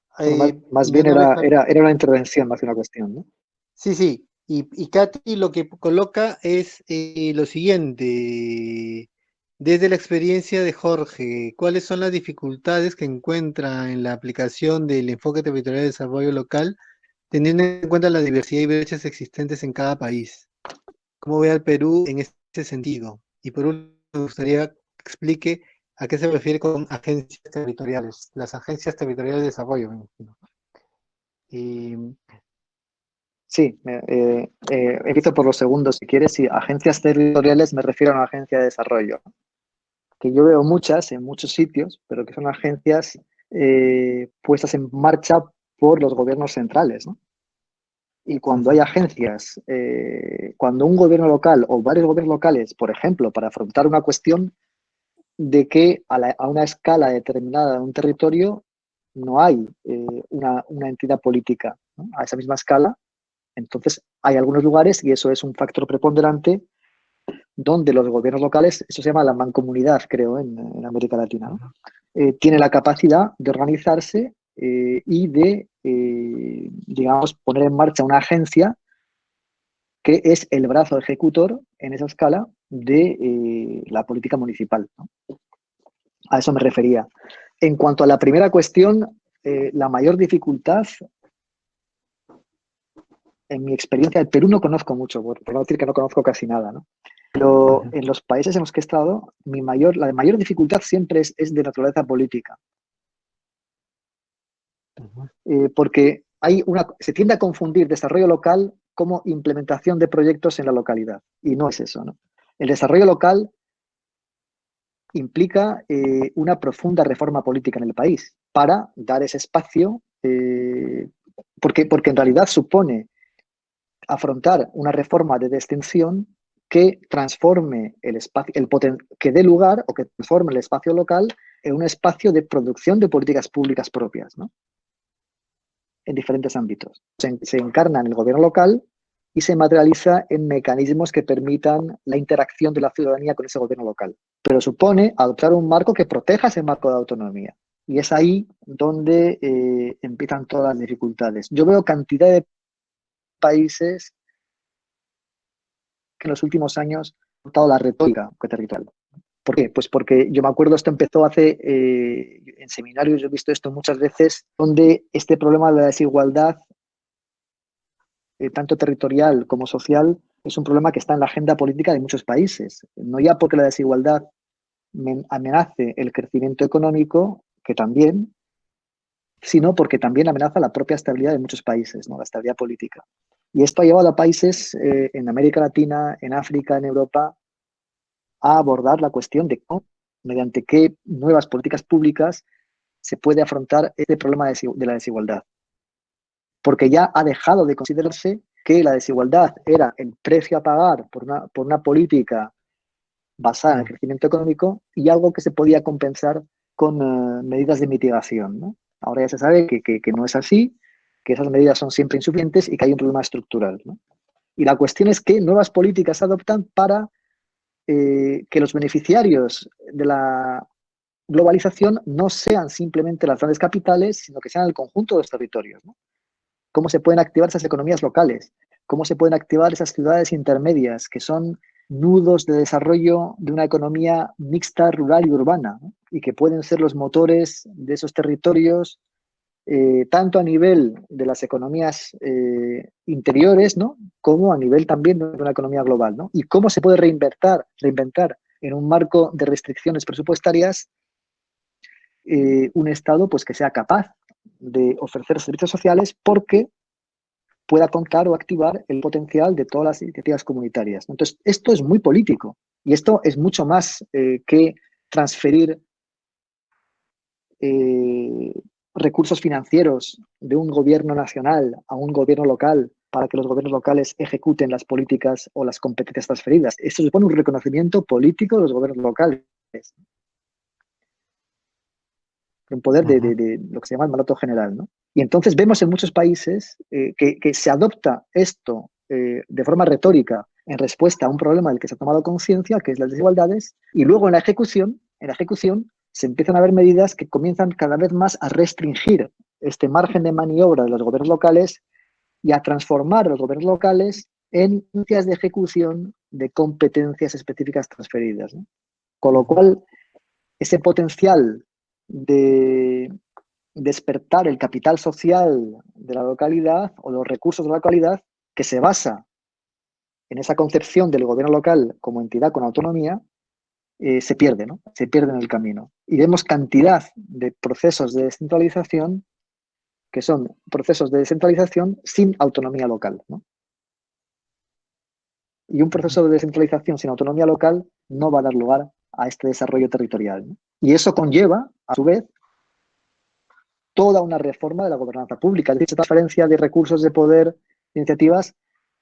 Más bien era una intervención, más que una cuestión, ¿no? Sí, sí. Y Katy lo que coloca es lo siguiente. Desde la experiencia de Jorge, ¿cuáles son las dificultades que encuentra en la aplicación del enfoque territorial de desarrollo local, teniendo en cuenta la diversidad y brechas existentes en cada país? ¿Cómo ve al Perú en este sentido? Y por último, me gustaría que explique a qué se refiere con agencias territoriales, las agencias territoriales de desarrollo, me imagino. Sí, empiezo por los segundos, si quieres. Sí, agencias territoriales me refiero a una agencia de desarrollo, que yo veo muchas en muchos sitios, pero que son agencias puestas en marcha por los gobiernos centrales, ¿no? Y cuando hay agencias, cuando un gobierno local o varios gobiernos locales, por ejemplo, para afrontar una cuestión de que a una escala determinada de un territorio no hay una entidad política, ¿no?, a esa misma escala, entonces hay algunos lugares, y eso es un factor preponderante, donde los gobiernos locales, eso se llama la mancomunidad, creo, en América Latina, ¿no?, tiene la capacidad de organizarse y de, digamos, poner en marcha una agencia que es el brazo ejecutor en esa escala de la política municipal, ¿no? A eso me refería. En cuanto a la primera cuestión, la mayor dificultad, en mi experiencia, el Perú no conozco mucho, por no decir que no conozco casi nada, ¿no? Pero en los países en los que he estado, la mayor dificultad siempre es de naturaleza política. Porque se tiende a confundir desarrollo local como implementación de proyectos en la localidad. Y no es eso, ¿no? El desarrollo local implica una profunda reforma política en el país para dar ese espacio, porque en realidad supone afrontar una reforma de extensión que transforme el espacio, que dé lugar o que transforme el espacio local en un espacio de producción de políticas públicas propias, ¿no? En diferentes ámbitos. Se encarna en el gobierno local y se materializa en mecanismos que permitan la interacción de la ciudadanía con ese gobierno local. Pero supone adoptar un marco que proteja ese marco de autonomía. Y es ahí donde empiezan todas las dificultades. Yo veo cantidad de países que en los últimos años han adoptado la retórica territorial. ¿Por qué? Pues porque yo me acuerdo, esto empezó en seminarios, yo he visto esto muchas veces, donde este problema de la desigualdad, tanto territorial como social, es un problema que está en la agenda política de muchos países. No ya porque la desigualdad amenace el crecimiento económico, que también, sino porque también amenaza la propia estabilidad de muchos países, ¿no? La estabilidad política. Y esto ha llevado a países en América Latina, en África, en Europa, a abordar la cuestión de cómo, mediante qué nuevas políticas públicas se puede afrontar este problema de la desigualdad. Porque ya ha dejado de considerarse que la desigualdad era el precio a pagar por una política basada en el crecimiento económico y algo que se podía compensar con medidas de mitigación, ¿no? Ahora ya se sabe que no es así, que esas medidas son siempre insuficientes y que hay un problema estructural, ¿no? Y la cuestión es qué nuevas políticas se adoptan para que los beneficiarios de la globalización no sean simplemente las grandes capitales, sino que sean el conjunto de los territorios, ¿no? Cómo se pueden activar esas economías locales, cómo se pueden activar esas ciudades intermedias, que son nudos de desarrollo de una economía mixta, rural y urbana, ¿no? Y que pueden ser los motores de esos territorios, tanto a nivel de las economías interiores, ¿no? Como a nivel también de una economía global, ¿no? Y cómo se puede reinventar en un marco de restricciones presupuestarias un Estado pues, que sea capaz de ofrecer servicios sociales porque pueda contar o activar el potencial de todas las iniciativas comunitarias. Entonces, esto es muy político y esto es mucho más que transferir recursos financieros de un gobierno nacional a un gobierno local para que los gobiernos locales ejecuten las políticas o las competencias transferidas. Esto supone un reconocimiento político de los gobiernos locales. Un poder de lo que se llama el mandato general, ¿no? Y entonces vemos en muchos países que se adopta esto de forma retórica en respuesta a un problema del que se ha tomado conciencia, que es las desigualdades, y luego en la ejecución se empiezan a ver medidas que comienzan cada vez más a restringir este margen de maniobra de los gobiernos locales y a transformar a los gobiernos locales en agencias de ejecución de competencias específicas transferidas, ¿no? Con lo cual, ese potencial de despertar el capital social de la localidad o los recursos de la localidad, que se basa en esa concepción del gobierno local como entidad con autonomía, se pierde, ¿no? Se pierde en el camino. Y vemos cantidad de procesos de descentralización que son procesos de descentralización sin autonomía local, ¿no? Y un proceso de descentralización sin autonomía local no va a dar lugar a este desarrollo territorial, ¿no? Y eso conlleva, a su vez, toda una reforma de la gobernanza pública. Es decir, esa transferencia de recursos, de poder, de iniciativas,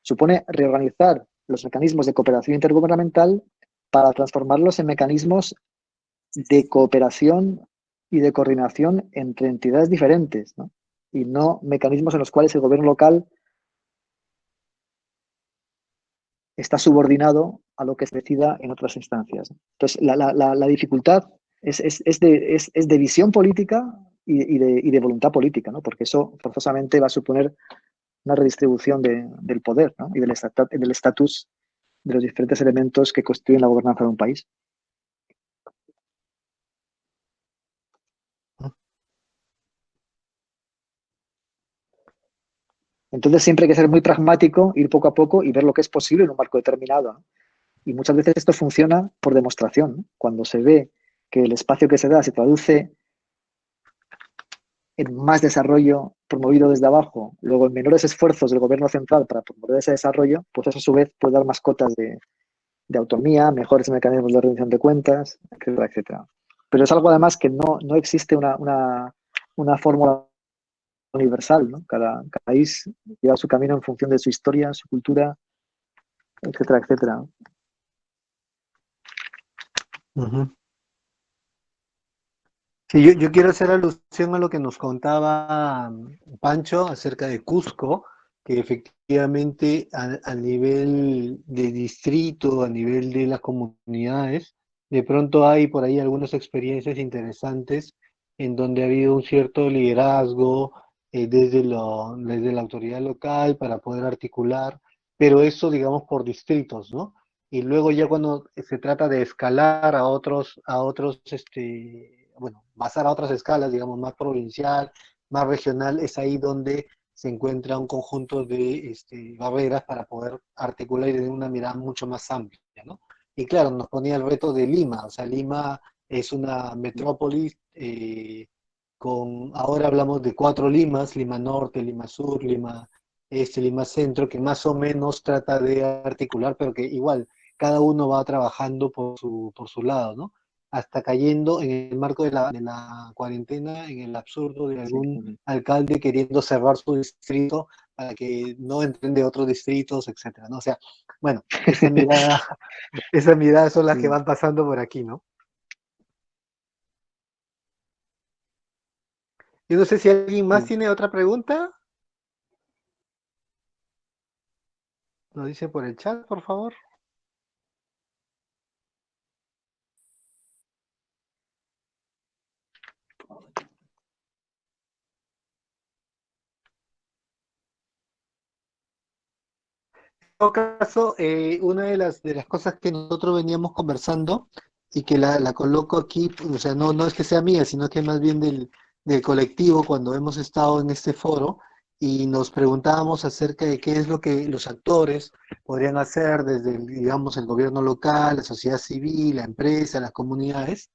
supone reorganizar los mecanismos de cooperación intergubernamental para transformarlos en mecanismos de cooperación y de coordinación entre entidades diferentes, ¿no? Y no mecanismos en los cuales el gobierno local está subordinado a lo que se decida en otras instancias. Entonces, la dificultad es de visión política y de voluntad política, ¿no? Porque eso forzosamente va a suponer una redistribución del poder, ¿no? Y del estatus de los diferentes elementos que constituyen la gobernanza de un país. Entonces siempre hay que ser muy pragmático, ir poco a poco y ver lo que es posible en un marco determinado, ¿no? Y muchas veces esto funciona por demostración, ¿no? Cuando se ve que el espacio que se da se traduce en más desarrollo promovido desde abajo, luego en menores esfuerzos del gobierno central para promover ese desarrollo, pues eso a su vez puede dar más cotas de autonomía, mejores mecanismos de rendición de cuentas, etcétera, etcétera. Pero es algo además que no existe una fórmula universal, ¿no? Cada país lleva su camino en función de su historia, su cultura, etcétera, etcétera. Ujú. Sí, yo quiero hacer alusión a lo que nos contaba Pancho acerca de Cusco, que efectivamente a nivel de distrito, a nivel de las comunidades, de pronto hay por ahí algunas experiencias interesantes en donde ha habido un cierto liderazgo desde la autoridad local para poder articular, pero eso digamos por distritos, ¿no? Y luego ya cuando se trata de escalar bueno, pasar a otras escalas, digamos, más provincial, más regional, es ahí donde se encuentra un conjunto de barreras para poder articular y tener una mirada mucho más amplia, ¿no? Y claro, nos ponía el reto de Lima, o sea, Lima es una metrópolis ahora hablamos de 4 Limas, Lima Norte, Lima Sur, Lima Este, Lima Centro, que más o menos trata de articular, pero que igual cada uno va trabajando por su lado, ¿no? Hasta cayendo en el marco de la cuarentena, en el absurdo de algún alcalde queriendo cerrar su distrito para que no entren de otros distritos, etcétera, ¿no? O sea, bueno, esa mirada son las que van pasando por aquí, ¿no? Yo no sé si alguien más tiene otra pregunta. Lo dice por el chat, por favor. En todo caso, una de las cosas que nosotros veníamos conversando y que la coloco aquí, o sea, no es que sea mía, sino que más bien del colectivo cuando hemos estado en este foro y nos preguntábamos acerca de qué es lo que los actores podrían hacer desde, digamos, el gobierno local, la sociedad civil, la empresa, las comunidades.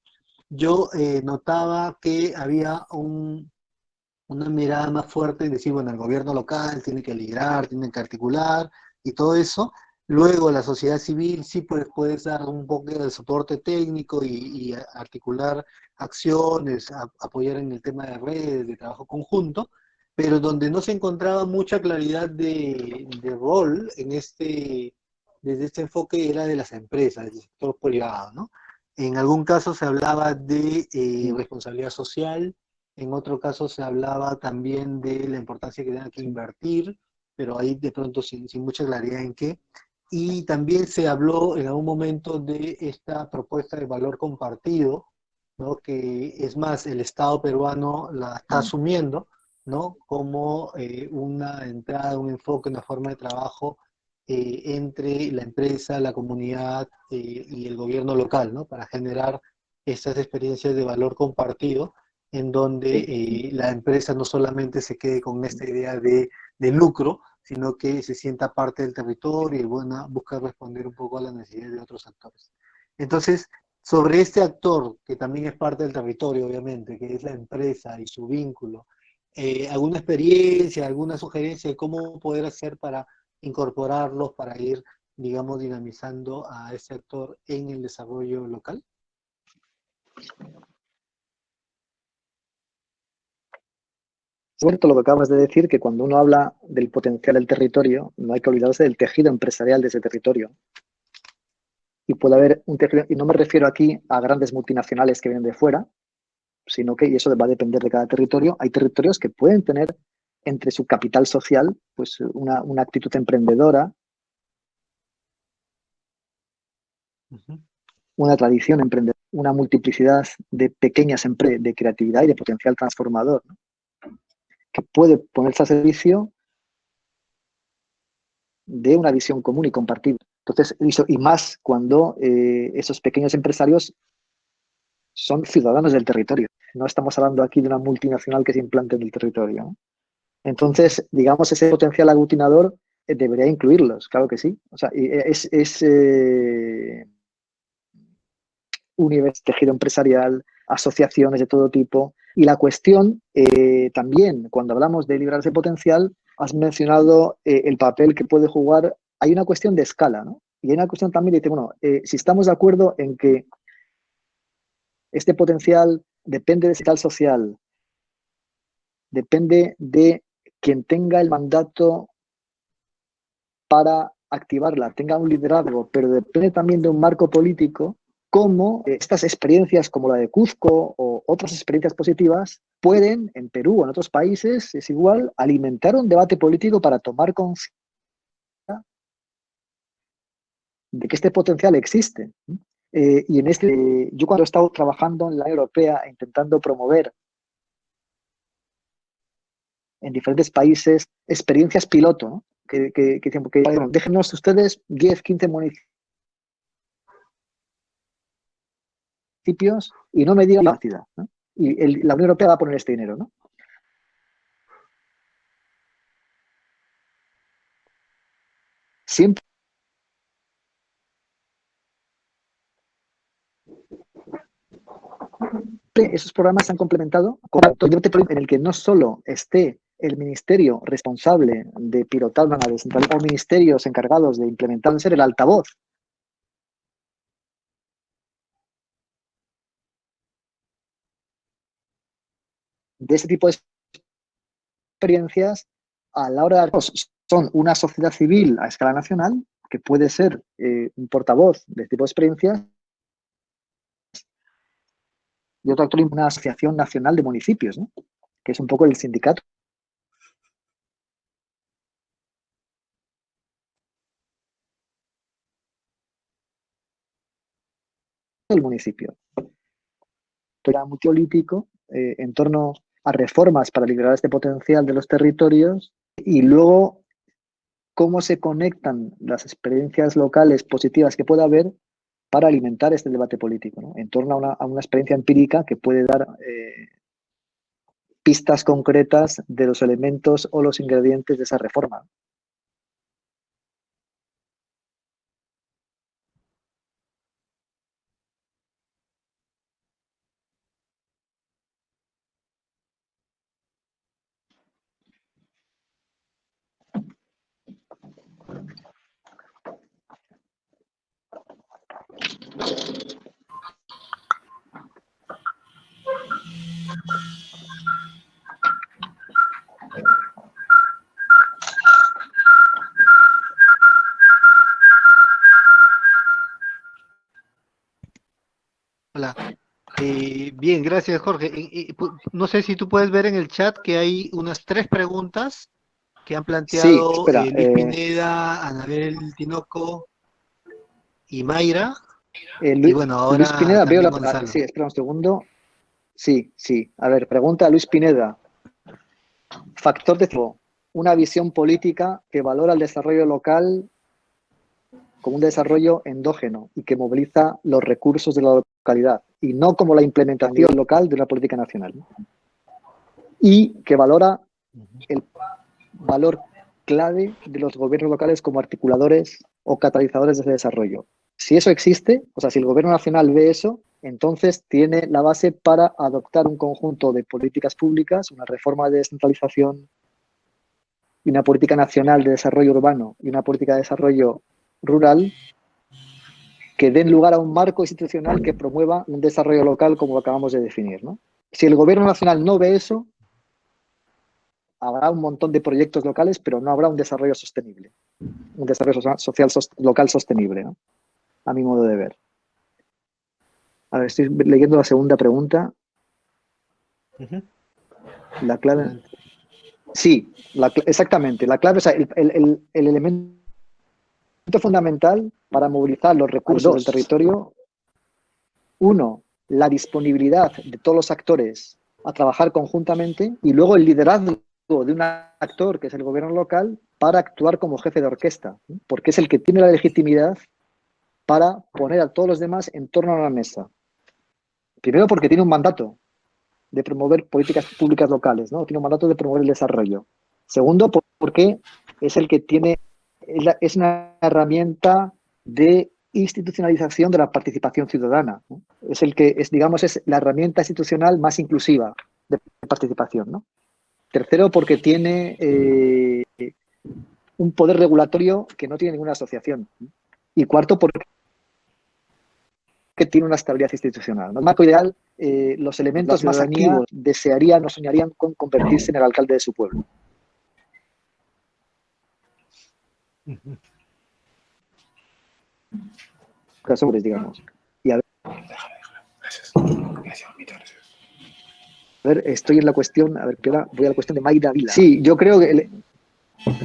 Yo notaba que había una mirada más fuerte y decir, bueno, el gobierno local tiene que liderar, tiene que articular y todo eso. Luego la sociedad civil sí puedes dar un poco de soporte técnico y articular acciones, apoyar en el tema de redes, de trabajo conjunto, pero donde no se encontraba mucha claridad de rol desde este enfoque era de las empresas, del sector privado, ¿no? En algún caso se hablaba de responsabilidad social, en otro caso se hablaba también de la importancia que tenía que invertir, pero ahí de pronto sin mucha claridad en qué. Y también se habló en algún momento de esta propuesta de valor compartido, ¿no? Que es más, el Estado peruano la está asumiendo, ¿no? Como una entrada, un enfoque, una forma de trabajo entre la empresa, la comunidad y el gobierno local, ¿no? Para generar estas experiencias de valor compartido en donde la empresa no solamente se quede con esta idea de lucro, sino que se sienta parte del territorio y busca responder un poco a las necesidades de otros actores. Entonces, sobre este actor, que también es parte del territorio, obviamente, que es la empresa y su vínculo, ¿alguna experiencia, alguna sugerencia de cómo poder hacer para incorporarlos, para ir, digamos, dinamizando a ese actor en el desarrollo local? Es cierto lo que acabas de decir, que cuando uno habla del potencial del territorio, no hay que olvidarse del tejido empresarial de ese territorio. Y puede haber un tejido, y no me refiero aquí a grandes multinacionales que vienen de fuera, sino que, y eso va a depender de cada territorio, hay territorios que pueden tener entre su capital social pues una actitud emprendedora, una tradición emprendedora, una multiplicidad de pequeñas empresas, de creatividad y de potencial transformador, ¿no? Que puede ponerse a servicio de una visión común y compartida. Entonces, y más cuando esos pequeños empresarios son ciudadanos del territorio. No estamos hablando aquí de una multinacional que se implante en el territorio, ¿no? Entonces, digamos, ese potencial aglutinador debería incluirlos, claro que sí. O sea, es tejido empresarial, asociaciones de todo tipo, Y la cuestión, también, cuando hablamos de liberarse potencial, has mencionado el papel que puede jugar. Hay una cuestión de escala, ¿no? Y hay una cuestión también de, bueno, si estamos de acuerdo en que este potencial depende de capital social, depende de quien tenga el mandato para activarla, tenga un liderazgo, pero depende también de un marco político, cómo estas experiencias como la de Cuzco o otras experiencias positivas pueden, en Perú o en otros países, es igual, alimentar un debate político para tomar conciencia de que este potencial existe. Y en yo cuando he estado trabajando en la Unión Europea intentando promover en diferentes países experiencias piloto, ¿no? que bueno, déjenos ustedes 10, 15 municipios y no me digan la capacidad, ¿no? Y la Unión Europea va a poner este dinero, ¿no? Siempre esos programas se han complementado con un debate en el que no solo esté el ministerio responsable de pilotar una descentralización o ministerios encargados de implementar, ser el altavoz de ese tipo de experiencias a la hora de son una sociedad civil a escala nacional que puede ser un portavoz de este tipo de experiencias y otro actor, una asociación nacional de municipios, ¿no? Que es un poco el sindicato del municipio. Era multipolítico en torno a reformas para liberar este potencial de los territorios y luego cómo se conectan las experiencias locales positivas que pueda haber para alimentar este debate político, ¿no? En torno a una experiencia empírica que puede dar pistas concretas de los elementos o los ingredientes de esa reforma. Hola. Bien, gracias, Jorge. No sé si tú puedes ver en el chat que hay unas 3 preguntas que han Sí, planteado espera. Luis Pineda, Anabel Tinoco y Mayra. Y bueno, ahora Luis Pineda, veo también Gonzalo. sí, espera un segundo. Sí. A ver, pregunta a Luis Pineda. Factor de una visión política que valora el desarrollo local como un desarrollo endógeno y que moviliza los recursos de la localidad y no como la implementación local de una política nacional. Y que valora el valor clave de los gobiernos locales como articuladores o catalizadores de ese desarrollo. Si eso existe, o sea, si el gobierno nacional ve eso, entonces tiene la base para adoptar un conjunto de políticas públicas, una reforma de descentralización y una política nacional de desarrollo urbano y una política de desarrollo rural que den lugar a un marco institucional que promueva un desarrollo local como lo acabamos de definir, ¿no? Si el gobierno nacional no ve eso, habrá un montón de proyectos locales, pero no habrá un desarrollo sostenible, un desarrollo social local sostenible, ¿no? A mi modo de ver. A ver, estoy leyendo la segunda pregunta. La clave. Sí, exactamente. La clave es el elemento fundamental para movilizar los recursos del territorio. Uno, la disponibilidad de todos los actores a trabajar conjuntamente y luego el liderazgo de un actor, que es el gobierno local, para actuar como jefe de orquesta, ¿no? Porque es el que tiene la legitimidad para poner a todos los demás en torno a una mesa. Primero porque tiene un mandato de promover políticas públicas locales, ¿no? Tiene un mandato de promover el desarrollo. Segundo, porque es el que es una herramienta de institucionalización de la participación ciudadana, ¿no? Es la herramienta institucional más inclusiva de participación, ¿no? Tercero, porque tiene un poder regulatorio que no tiene ninguna asociación. Y cuarto, porque tiene una estabilidad institucional, ¿no? En el marco ideal, los elementos más activos desearían o soñarían con convertirse en el alcalde de su pueblo. Casos, digamos. Y a ver, estoy en la cuestión, a ver, voy a la cuestión de Mayra Vila. Sí, yo creo que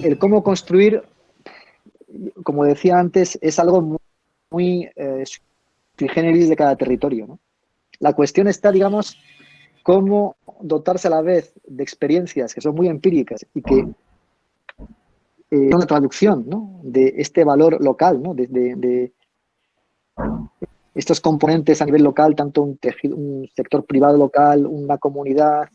el cómo construir, como decía antes, es algo muy sui generis de cada territorio, ¿no? La cuestión está, digamos, cómo dotarse a la vez de experiencias que son muy empíricas y que son una traducción, ¿no?, de este valor local, ¿no?, de estos componentes a nivel local, tanto un sector privado local, una comunidad,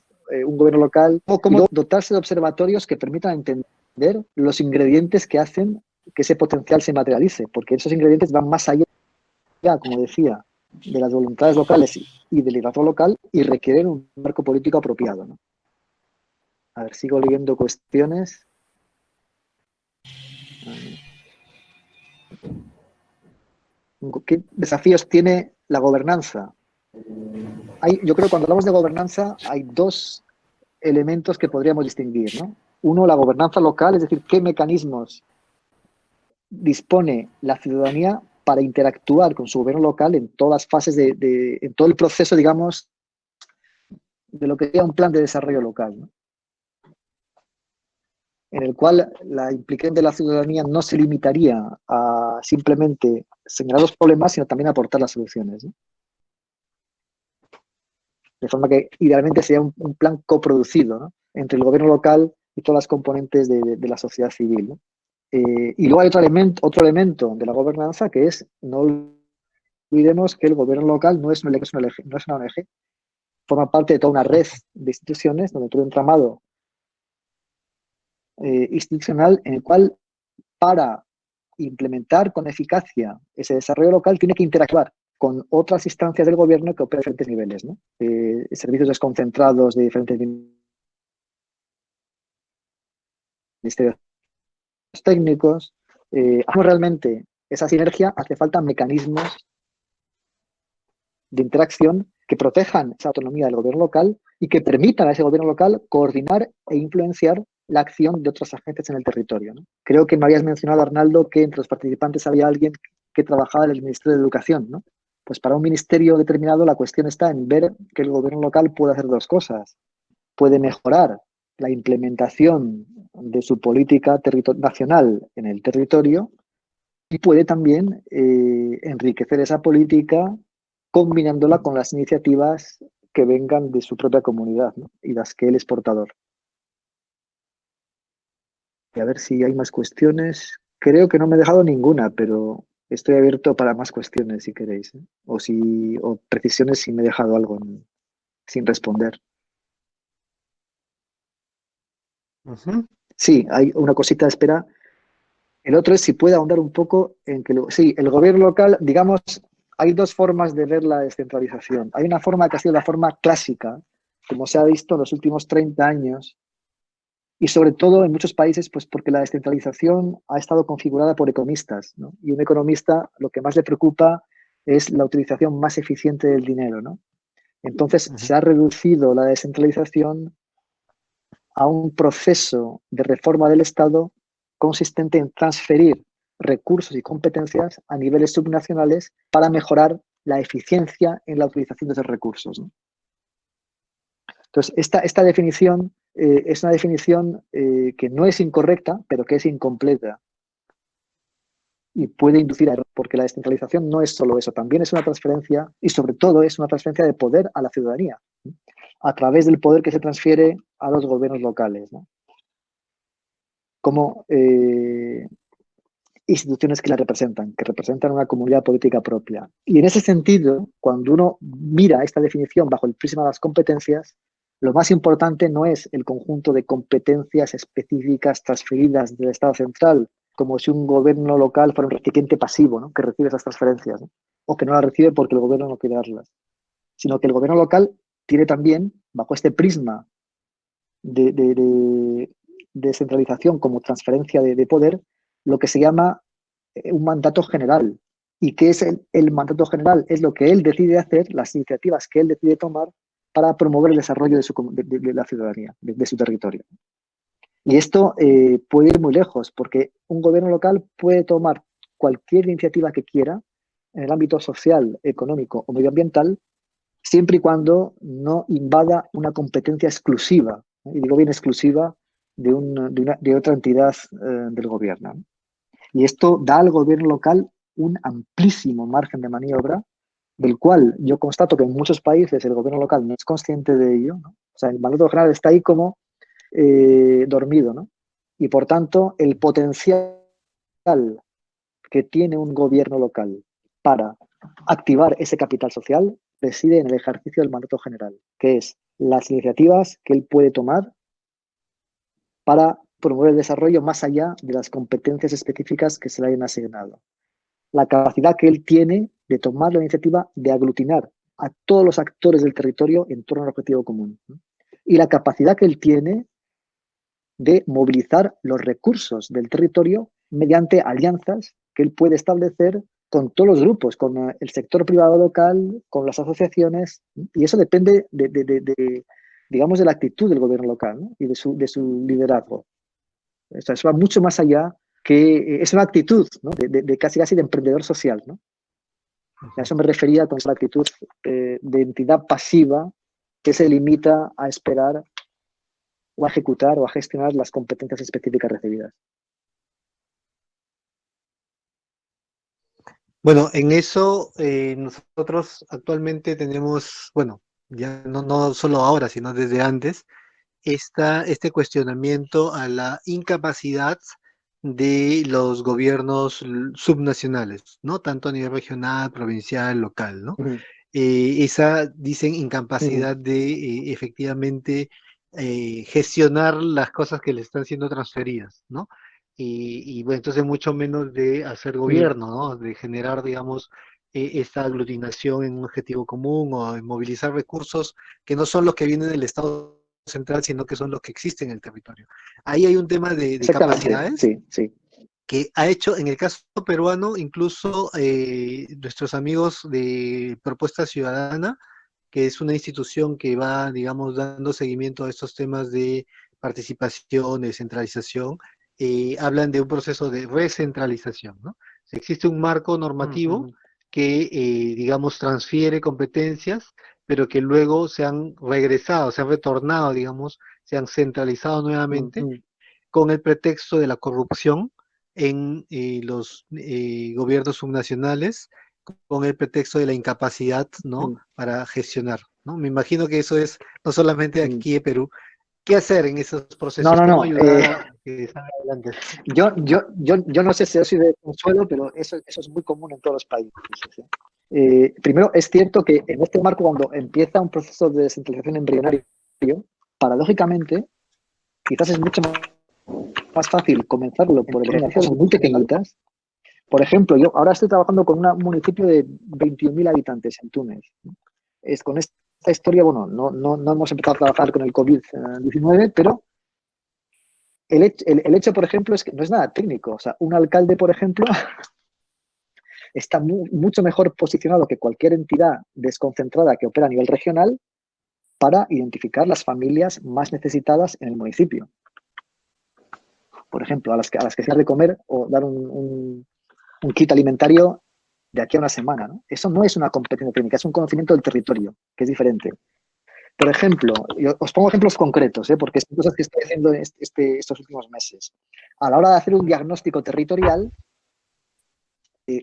un gobierno local, o cómo dotarse de observatorios que permitan entender los ingredientes que hacen que ese potencial se materialice, porque esos ingredientes van más allá, como decía, de las voluntades locales y del liderazgo local y requieren un marco político apropiado, ¿no? A ver, sigo leyendo cuestiones. ¿Qué desafíos tiene la gobernanza? Yo creo que cuando hablamos de gobernanza hay dos elementos que podríamos distinguir, ¿no? Uno, la gobernanza local, es decir, qué mecanismos dispone la ciudadanía para interactuar con su gobierno local en todas las fases en todo el proceso, digamos, de lo que sería un plan de desarrollo local, ¿no?, en el cual la implicación de la ciudadanía no se limitaría a simplemente señalar los problemas, sino también a aportar las soluciones, ¿no? De forma que idealmente sería un plan coproducido, ¿no?, entre el gobierno local y todas las componentes de la sociedad civil, ¿no? Y luego hay otro elemento de la gobernanza que es, no olvidemos que el gobierno local no es una ONG, forma parte de toda una red de instituciones donde todo un entramado institucional en el cual, para implementar con eficacia ese desarrollo local, tiene que interactuar con otras instancias del gobierno que operan a diferentes niveles, ¿no? Servicios desconcentrados de diferentes ministerios técnicos. Realmente esa sinergia, hace falta mecanismos de interacción que protejan esa autonomía del gobierno local y que permitan a ese gobierno local coordinar e influenciar la acción de otros agentes en el territorio, ¿no? Creo que me habías mencionado, Arnaldo, que entre los participantes había alguien que trabajaba en el Ministerio de Educación, ¿no? Pues para un ministerio determinado la cuestión está en ver que el gobierno local puede hacer dos cosas. Puede mejorar la implementación de su política nacional en el territorio y puede también enriquecer esa política combinándola con las iniciativas que vengan de su propia comunidad, ¿no?, y las que él es portador. Y a ver si hay más cuestiones. Creo que no me he dejado ninguna, pero estoy abierto para más cuestiones si queréis, ¿eh? O precisiones si me he dejado algo sin responder. Sí, hay una cosita, espera. El otro es si puede ahondar un poco en que sí, el gobierno local, digamos, hay dos formas de ver la descentralización. Hay una forma que ha sido la forma clásica, como se ha visto en los últimos 30 años, y sobre todo en muchos países, pues porque la descentralización ha estado configurada por economistas, ¿no? Y un economista lo que más le preocupa es la utilización más eficiente del dinero, ¿no? Entonces se ha reducido la descentralización a un proceso de reforma del Estado consistente en transferir recursos y competencias a niveles subnacionales para mejorar la eficiencia en la utilización de esos recursos, ¿no? Entonces, esta definición es una definición que no es incorrecta, pero que es incompleta y puede inducir a error, porque la descentralización no es solo eso, también es una transferencia y sobre todo es una transferencia de poder a la ciudadanía, ¿no?, a través del poder que se transfiere a los gobiernos locales, ¿no?, como instituciones que la representan, que representan una comunidad política propia. Y en ese sentido, cuando uno mira esta definición bajo el prisma de las competencias, lo más importante no es el conjunto de competencias específicas transferidas del Estado central, como si un gobierno local fuera un recipiente pasivo, ¿no?, que recibe esas transferencias, ¿no?, o que no las recibe porque el gobierno no quiere darlas, sino que el gobierno local tiene también bajo este prisma de descentralización como transferencia de poder, lo que se llama un mandato general. ¿Y qué es el mandato general? Es lo que él decide hacer, las iniciativas que él decide tomar para promover el desarrollo de la ciudadanía, de su territorio. Y esto puede ir muy lejos, porque un gobierno local puede tomar cualquier iniciativa que quiera en el ámbito social, económico o medioambiental, siempre y cuando no invada una competencia exclusiva, ¿no? Y digo bien exclusiva, de otra entidad del gobierno, ¿no? Y esto da al gobierno local un amplísimo margen de maniobra, del cual yo constato que en muchos países el gobierno local no es consciente de ello, ¿no? O sea, el mandato general está ahí como dormido, ¿no? Y por tanto, el potencial que tiene un gobierno local para activar ese capital social reside en el ejercicio del mandato general, que es las iniciativas que él puede tomar para promover el desarrollo más allá de las competencias específicas que se le hayan asignado. La capacidad que él tiene de tomar la iniciativa de aglutinar a todos los actores del territorio en torno al objetivo común, ¿no? Y la capacidad que él tiene de movilizar los recursos del territorio mediante alianzas que él puede establecer con todos los grupos, con el sector privado local, con las asociaciones, y eso depende digamos, de la actitud del gobierno local, ¿no? Y de su liderazgo. O sea, eso va mucho más allá, que es una actitud, ¿no? de casi de emprendedor social, ¿no? A eso me refería con la actitud de entidad pasiva que se limita a esperar o a ejecutar o a gestionar las competencias específicas recibidas. Bueno, en eso nosotros actualmente tenemos, bueno, ya no solo ahora, sino desde antes, este cuestionamiento a la incapacidad de los gobiernos subnacionales, ¿no? Tanto a nivel regional, provincial, local, ¿no? Uh-huh. Esa, dicen, incapacidad de efectivamente gestionar las cosas que le están siendo transferidas, ¿no? Y bueno, entonces mucho menos de hacer gobierno, ¿no? De generar, digamos, esta aglutinación en un objetivo común o en movilizar recursos que no son los que vienen del Estado central, sino que son los que existen en el territorio. Ahí hay un tema de capacidades. Sí, sí. Que ha hecho, en el caso peruano, incluso nuestros amigos de Propuesta Ciudadana, que es una institución que va, digamos, dando seguimiento a estos temas de participación, de descentralización, hablan de un proceso de recentralización, ¿no? Existe un marco normativo que, digamos, transfiere competencias, pero que luego se han regresado, se han retornado, digamos, se han centralizado nuevamente con el pretexto de la corrupción en los gobiernos subnacionales, con el pretexto de la incapacidad, ¿no? Para gestionar, ¿no? Me imagino que eso es no solamente aquí en Perú. ¿Qué hacer en esos procesos? ¿Cómo ayudar a que salga adelante? Yo no sé si soy de consuelo, pero eso es muy común en todos los países, ¿sí? Primero, es cierto que en este marco, cuando empieza un proceso de descentralización embrionario, paradójicamente, quizás es mucho más fácil comenzarlo por eliminaciones muy pequeñitas. Por ejemplo, yo ahora estoy trabajando con un municipio de 21.000 habitantes en Túnez. Es con esta historia, bueno, no hemos empezado a trabajar con el COVID-19, pero el hecho, por ejemplo, es que no es nada técnico. O sea, un alcalde, por ejemplo, está mucho mejor posicionado que cualquier entidad desconcentrada que opera a nivel regional para identificar las familias más necesitadas en el municipio. Por ejemplo, a las que se da de comer o dar un kit alimentario de aquí a una semana, ¿no? Eso no es una competencia técnica, es un conocimiento del territorio, que es diferente. Por ejemplo, os pongo ejemplos concretos, porque son cosas que estoy haciendo estos últimos meses. A la hora de hacer un diagnóstico territorial,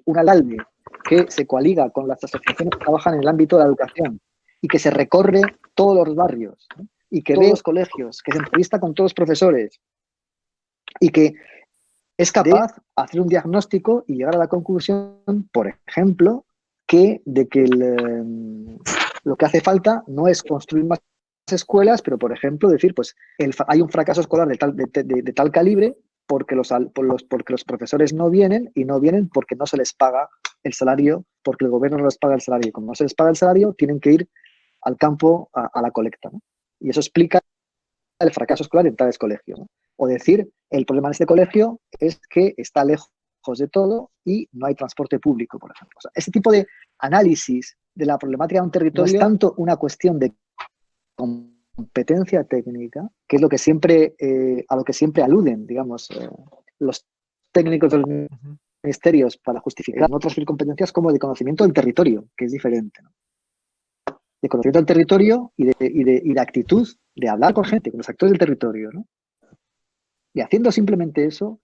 un alcalde que se coaliga con las asociaciones que trabajan en el ámbito de la educación y que se recorre todos los barrios, ¿no? Y que ve los colegios, que se entrevista con todos los profesores y que es capaz de hacer un diagnóstico y llegar a la conclusión, por ejemplo, de que lo que hace falta no es construir más escuelas, pero, por ejemplo, decir, pues hay un fracaso escolar de tal calibre porque los profesores no vienen, y no vienen porque no se les paga el salario, porque el gobierno no les paga el salario. Y como no se les paga el salario, tienen que ir al campo a la colecta, ¿no? Y eso explica el fracaso escolar en tales colegios, ¿no? O decir, el problema de este colegio es que está lejos de todo y no hay transporte público, por ejemplo. O sea, este tipo de análisis de la problemática de un territorio no es tanto una cuestión de competencia técnica, que es lo que siempre, a lo que siempre aluden, digamos, los técnicos de los ministerios para justificar no transferir competencias, como de conocimiento del territorio, que es diferente, ¿no? De conocimiento del territorio y de actitud, de hablar con gente, con los actores del territorio, ¿no? Y haciendo simplemente eso,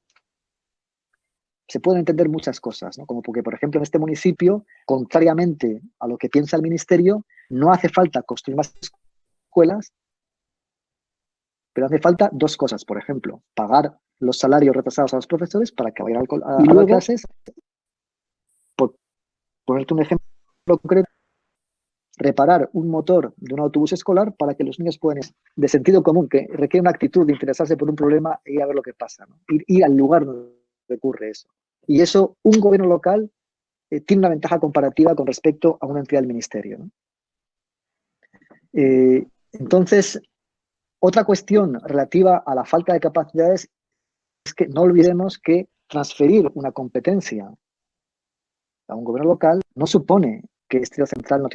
se pueden entender muchas cosas, ¿no? Como porque, por ejemplo, en este municipio, contrariamente a lo que piensa el ministerio, no hace falta construir más escuelas, pero hace falta dos cosas. Por ejemplo, pagar los salarios retrasados a los profesores para que vayan a las clases. Por ponerte un ejemplo concreto, reparar un motor de un autobús escolar para que los niños puedan, de sentido común, que requiere una actitud de interesarse por un problema e ir a ver lo que pasa, ¿no? Ir al lugar donde ocurre eso. Y eso, un gobierno local tiene una ventaja comparativa con respecto a una entidad del ministerio, ¿no? Entonces, otra cuestión relativa a la falta de capacidades es que no olvidemos que transferir una competencia a un gobierno local no supone que el Estado central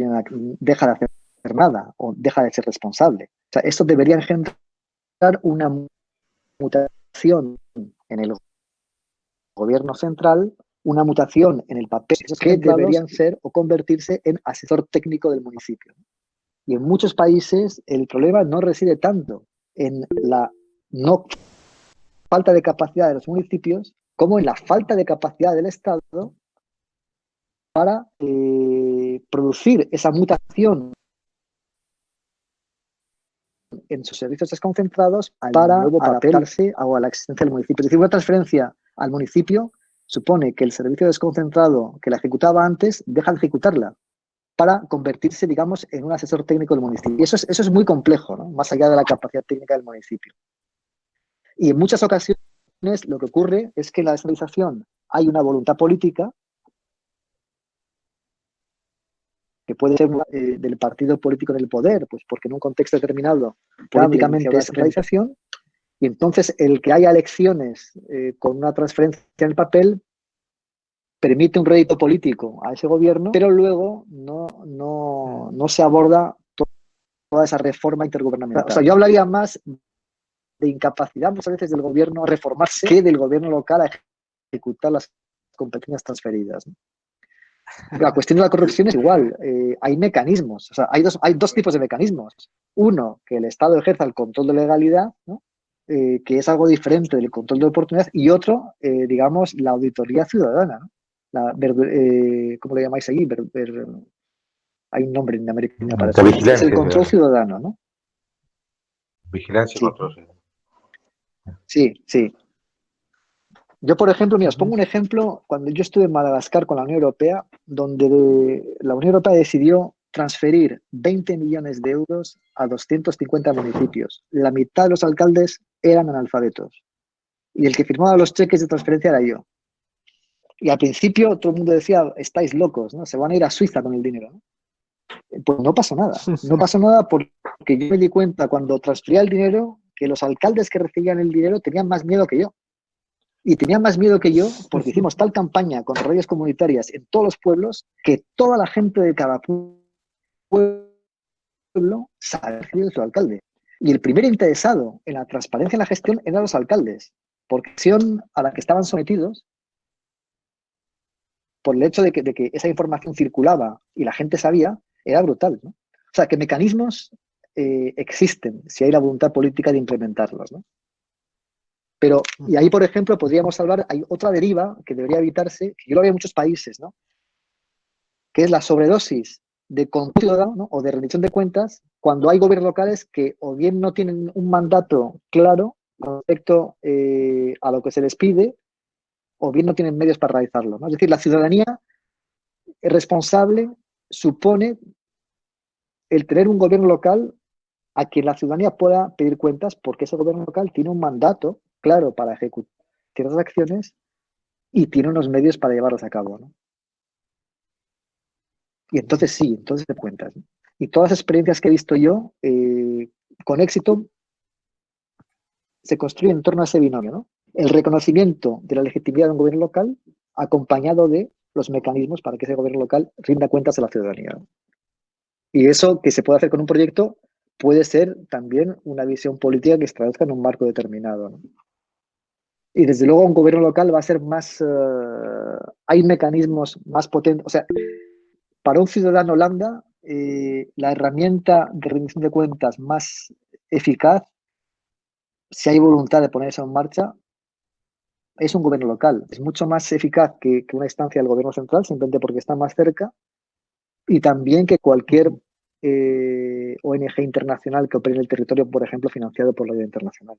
deja de hacer nada o deja de ser responsable. O sea, esto debería engendrar una mutación en el gobierno central, una mutación en el papel que deberían ser o convertirse en asesor técnico del municipio. Y en muchos países el problema no reside tanto en la no falta de capacidad de los municipios como en la falta de capacidad del Estado para producir esa mutación en sus servicios desconcentrados para adaptarse a la existencia del municipio. Es decir, una transferencia al municipio supone que el servicio desconcentrado que la ejecutaba antes deja de ejecutarla para convertirse, digamos, en un asesor técnico del municipio. Y eso es muy complejo, ¿no? Más allá de la capacidad técnica del municipio. Y en muchas ocasiones lo que ocurre es que en la descentralización hay una voluntad política que puede ser del partido político en el poder, pues porque en un contexto determinado políticamente es descentralización, y entonces el que haya elecciones con una transferencia en el papel permite un rédito político a ese gobierno, pero luego no se aborda toda esa reforma intergubernamental. O sea, yo hablaría más de incapacidad muchas veces del gobierno a reformarse que del gobierno local a ejecutar las competencias transferidas, ¿no? La cuestión de la corrupción es igual. Hay mecanismos, o sea, hay dos tipos de mecanismos. Uno, que el Estado ejerza el control de legalidad, ¿no? Que es algo diferente del control de oportunidad, y otro, digamos, la auditoría ciudadana, ¿no? ¿Cómo le llamáis allí? Hay un nombre en América para eso. Es el control ciudadano, ¿no? Vigilancia y control. Sí, sí. Yo, por ejemplo, mira, os pongo un ejemplo. Cuando yo estuve en Madagascar con la Unión Europea, donde la Unión Europea decidió transferir 20 millones de euros a 250 municipios. La mitad de los alcaldes eran analfabetos. Y el que firmaba los cheques de transferencia era yo. Y al principio todo el mundo decía, estáis locos, ¿no? Se van a ir a Suiza con el dinero, ¿no? Pues no pasó nada. No pasó nada porque yo me di cuenta cuando transfería el dinero que los alcaldes que recibían el dinero tenían más miedo que yo. Y tenían más miedo que yo porque hicimos tal campaña con redes comunitarias en todos los pueblos que toda la gente de cada pueblo sabía de su alcalde. Y el primer interesado en la transparencia en la gestión eran los alcaldes, porque la acción a la que estaban sometidos, por el hecho de que esa información circulaba y la gente sabía, era brutal, ¿no? O sea, que mecanismos existen si hay la voluntad política de implementarlos, ¿no? Pero, y ahí, por ejemplo, podríamos hablar, hay otra deriva que debería evitarse, que yo lo veo en muchos países, ¿no? Que es la sobredosis de control ciudadano, ¿no? O de rendición de cuentas, cuando hay gobiernos locales que o bien no tienen un mandato claro con respecto a lo que se les pide, o bien no tienen medios para realizarlo, ¿no? Es decir, la ciudadanía responsable supone el tener un gobierno local a quien la ciudadanía pueda pedir cuentas porque ese gobierno local tiene un mandato claro para ejecutar ciertas acciones y tiene unos medios para llevarlas a cabo, ¿no? Y entonces sí, entonces te cuentas, ¿no? Y todas las experiencias que he visto yo, con éxito se construye en torno a ese binomio, ¿no? El reconocimiento de la legitimidad de un gobierno local acompañado de los mecanismos para que ese gobierno local rinda cuentas a la ciudadanía, ¿no? Y eso que se puede hacer con un proyecto puede ser también una visión política que se traduzca en un marco determinado, ¿no? Y desde luego un gobierno local va a ser más... hay mecanismos más potentes. O sea, para un ciudadano lambda, la herramienta de rendición de cuentas más eficaz, si hay voluntad de poner eso en marcha, es un gobierno local. Es mucho más eficaz que una instancia del gobierno central, simplemente porque está más cerca, y también que cualquier ONG internacional que opere en el territorio, por ejemplo, financiado por la ayuda internacional.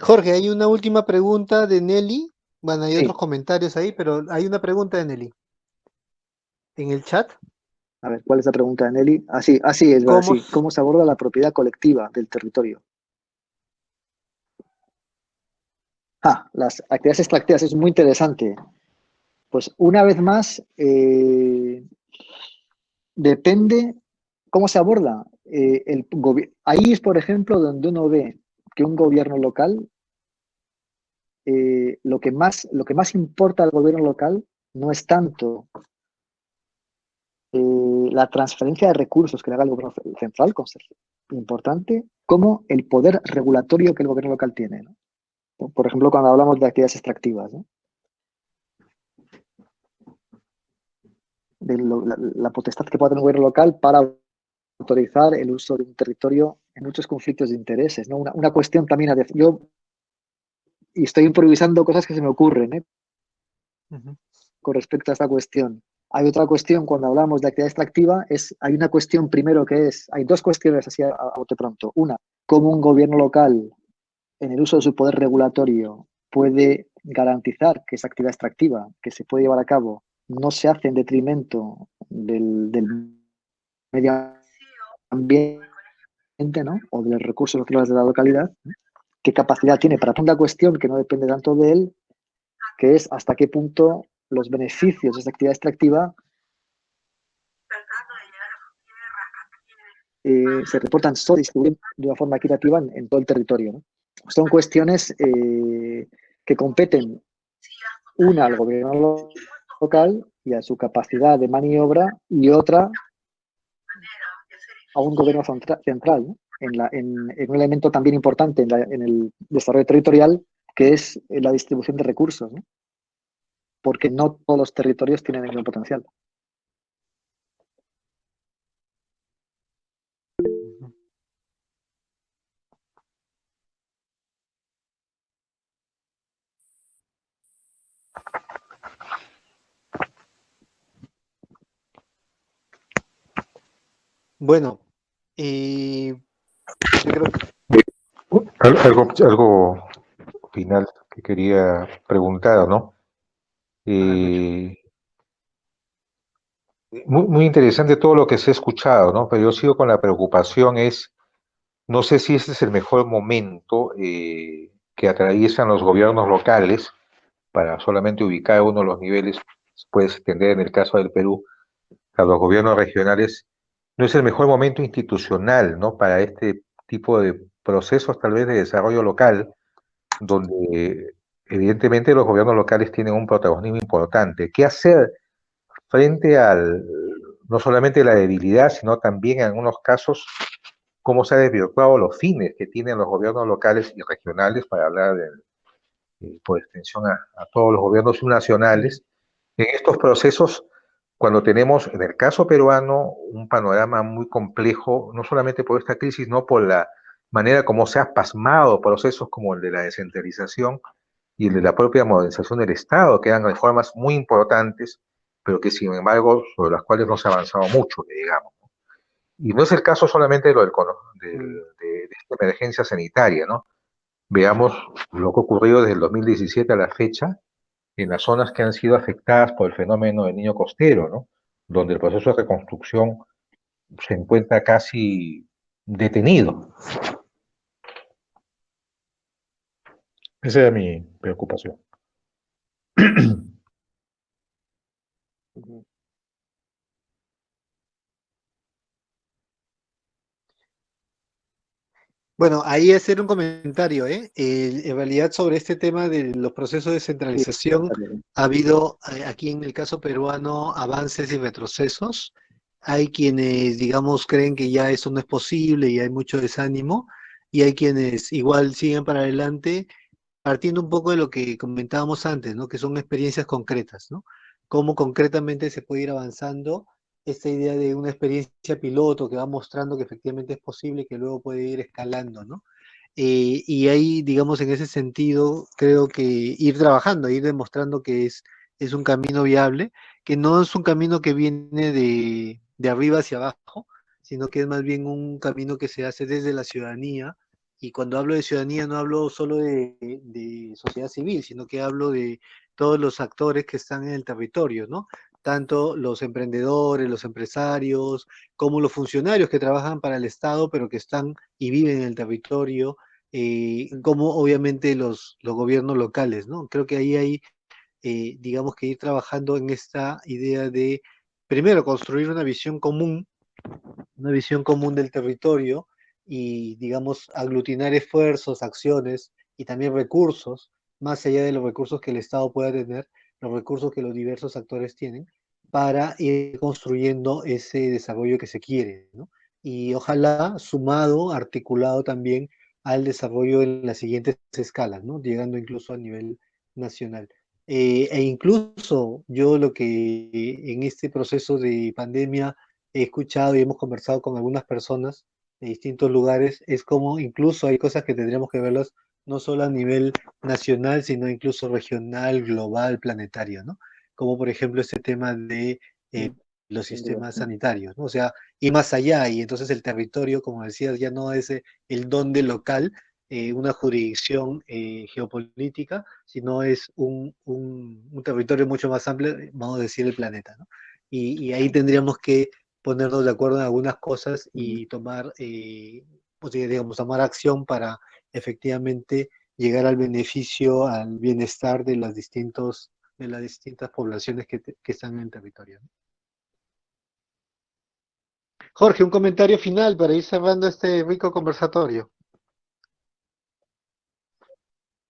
Jorge, hay una última pregunta de Nelly. Bueno, hay Sí. otros comentarios ahí, pero hay una pregunta de Nelly. En el chat. A ver, ¿cuál es la pregunta de Nelly? Sí, es verdad, ¿Cómo, sí. ¿Cómo se aborda la propiedad colectiva del territorio? Las actividades extractivas es muy interesante. Pues una vez más, depende cómo se aborda. Ahí es, por ejemplo, donde uno ve que un gobierno local, lo que más importa al gobierno local no es tanto la transferencia de recursos que le haga el gobierno central, importante, como el poder regulatorio que el gobierno local tiene, ¿no? Por ejemplo, cuando hablamos de actividades extractivas, ¿no? De la potestad que puede tener un gobierno local para autorizar el uso de un territorio en muchos conflictos de intereses, ¿no? Una cuestión también, y estoy improvisando cosas que se me ocurren, ¿eh? Con respecto a esta cuestión. Hay otra cuestión cuando hablamos de actividad extractiva, hay una cuestión primero hay dos cuestiones así a bote pronto. Una, cómo un gobierno local, en el uso de su poder regulatorio, puede garantizar que esa actividad extractiva que se puede llevar a cabo no se hace en detrimento del medio ambiente, ¿no? O de los recursos naturales de la localidad. ¿Qué capacidad tiene para una cuestión que no depende tanto de él, que es hasta qué punto los beneficios de esa actividad extractiva se reportan solo distribuyen de una forma equitativa en todo el territorio, ¿no? Son cuestiones que competen una al gobierno local y a su capacidad de maniobra, y otra a un gobierno central, ¿no? En un elemento también importante en el desarrollo territorial, que es la distribución de recursos, ¿no? Porque no todos los territorios tienen el mismo potencial. Bueno, yo creo que Algo final que quería preguntar, ¿no? Muy interesante todo lo que se ha escuchado, ¿no? Pero yo sigo con la preocupación no sé si este es el mejor momento que atraviesan los gobiernos locales para solamente ubicar uno de los niveles, se puede extender en el caso del Perú a los gobiernos regionales, no es el mejor momento institucional, ¿no? Para este tipo de procesos tal vez de desarrollo local, donde evidentemente los gobiernos locales tienen un protagonismo importante. ¿Qué hacer frente no solamente la debilidad, sino también en algunos casos, cómo se han desvirtuado los fines que tienen los gobiernos locales y regionales, para hablar por extensión a todos los gobiernos nacionales, en estos procesos, cuando tenemos, en el caso peruano, un panorama muy complejo, no solamente por esta crisis, no por la manera como se ha pasmado procesos como el de la descentralización y el de la propia modernización del Estado, que eran reformas muy importantes, pero que sin embargo, sobre las cuales no se ha avanzado mucho, digamos. Y no es el caso solamente de esta emergencia sanitaria, ¿no? Veamos lo que ha ocurrido desde el 2017 a la fecha en las zonas que han sido afectadas por el fenómeno del Niño Costero, ¿no? Donde el proceso de reconstrucción se encuentra casi detenido. Esa es mi preocupación. Bueno, ahí hacer un comentario, ¿eh? En realidad sobre este tema de los procesos de descentralización ha habido aquí en el caso peruano avances y retrocesos. Hay quienes, digamos, creen que ya eso no es posible y hay mucho desánimo, y hay quienes igual siguen para adelante partiendo un poco de lo que comentábamos antes, ¿no? Que son experiencias concretas, ¿no? Cómo concretamente se puede ir avanzando esta idea de una experiencia piloto que va mostrando que efectivamente es posible y que luego puede ir escalando, ¿no? Y ahí, digamos, en ese sentido, creo que ir trabajando, ir demostrando que es un camino viable, que no es un camino que viene de arriba hacia abajo, sino que es más bien un camino que se hace desde la ciudadanía. Y cuando hablo de ciudadanía no hablo solo de sociedad civil, sino que hablo de todos los actores que están en el territorio, ¿no? Tanto los emprendedores, los empresarios, como los funcionarios que trabajan para el Estado, pero que están y viven en el territorio, como obviamente los gobiernos locales, ¿no? Creo que ahí hay, digamos, que ir trabajando en esta idea de, primero, construir una visión común del territorio y, digamos, aglutinar esfuerzos, acciones y también recursos, más allá de los recursos que el Estado pueda tener, los recursos que los diversos actores tienen, para ir construyendo ese desarrollo que se quiere, ¿no? Y ojalá sumado, articulado también al desarrollo en las siguientes escalas, ¿no? Llegando incluso a nivel nacional. E incluso yo lo que en este proceso de pandemia he escuchado y hemos conversado con algunas personas de distintos lugares, es como incluso hay cosas que tendríamos que verlas no solo a nivel nacional, sino incluso regional, global, planetario, ¿no? Como por ejemplo este tema de los sistemas sanitarios, ¿no? O sea, ir más allá y entonces el territorio, como decías, ya no es el dónde local, una jurisdicción geopolítica, sino es un territorio mucho más amplio, vamos a decir, el planeta, ¿no? Y ahí tendríamos que ponernos de acuerdo en algunas cosas y tomar, o sea, digamos, tomar acción para efectivamente llegar al beneficio, al bienestar de de las distintas poblaciones que están en el territorio, ¿no? Jorge, un comentario final para ir cerrando este rico conversatorio.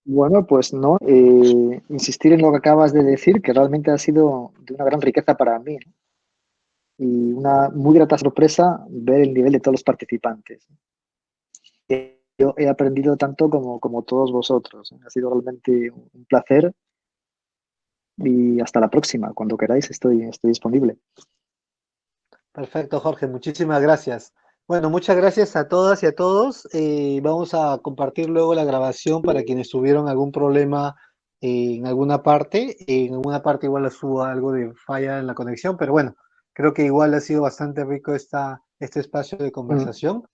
Bueno, pues no, insistir en lo que acabas de decir, que realmente ha sido de una gran riqueza para mí, ¿no? Y una muy grata sorpresa ver el nivel de todos los participantes. Yo he aprendido tanto como todos vosotros, ¿eh? Ha sido realmente un placer y hasta la próxima. Cuando queráis, estoy disponible. Perfecto, Jorge, muchísimas gracias. Bueno, muchas gracias a todas y a todos. Vamos a compartir luego la grabación para quienes tuvieron algún problema en alguna parte. En alguna parte igual hubo algo de falla en la conexión, pero bueno, creo que igual ha sido bastante rico este espacio de conversación.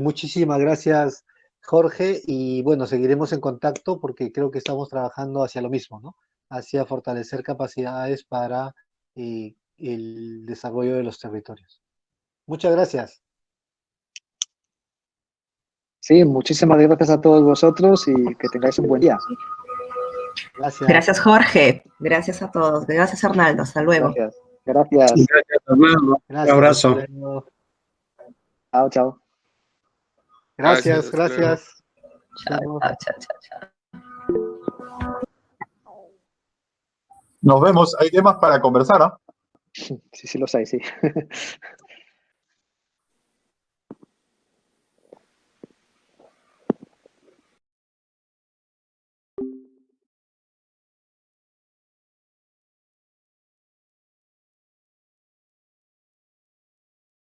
Muchísimas gracias, Jorge, y bueno, seguiremos en contacto porque creo que estamos trabajando hacia lo mismo, ¿no? Hacia fortalecer capacidades para el desarrollo de los territorios. Muchas gracias. Sí, muchísimas gracias a todos vosotros y que tengáis un buen día. Gracias. Gracias, Jorge. Gracias a todos. Gracias, Arnaldo. Hasta luego. Gracias. Gracias. Gracias, Arnaldo. Gracias. Un abrazo. Hasta luego. Chao, chao. Gracias, Gracias, hasta luego. gracias. Chao, chao, chao, chao. Nos vemos. Hay temas para conversar, ¿ah? Sí, sí los hay, sí.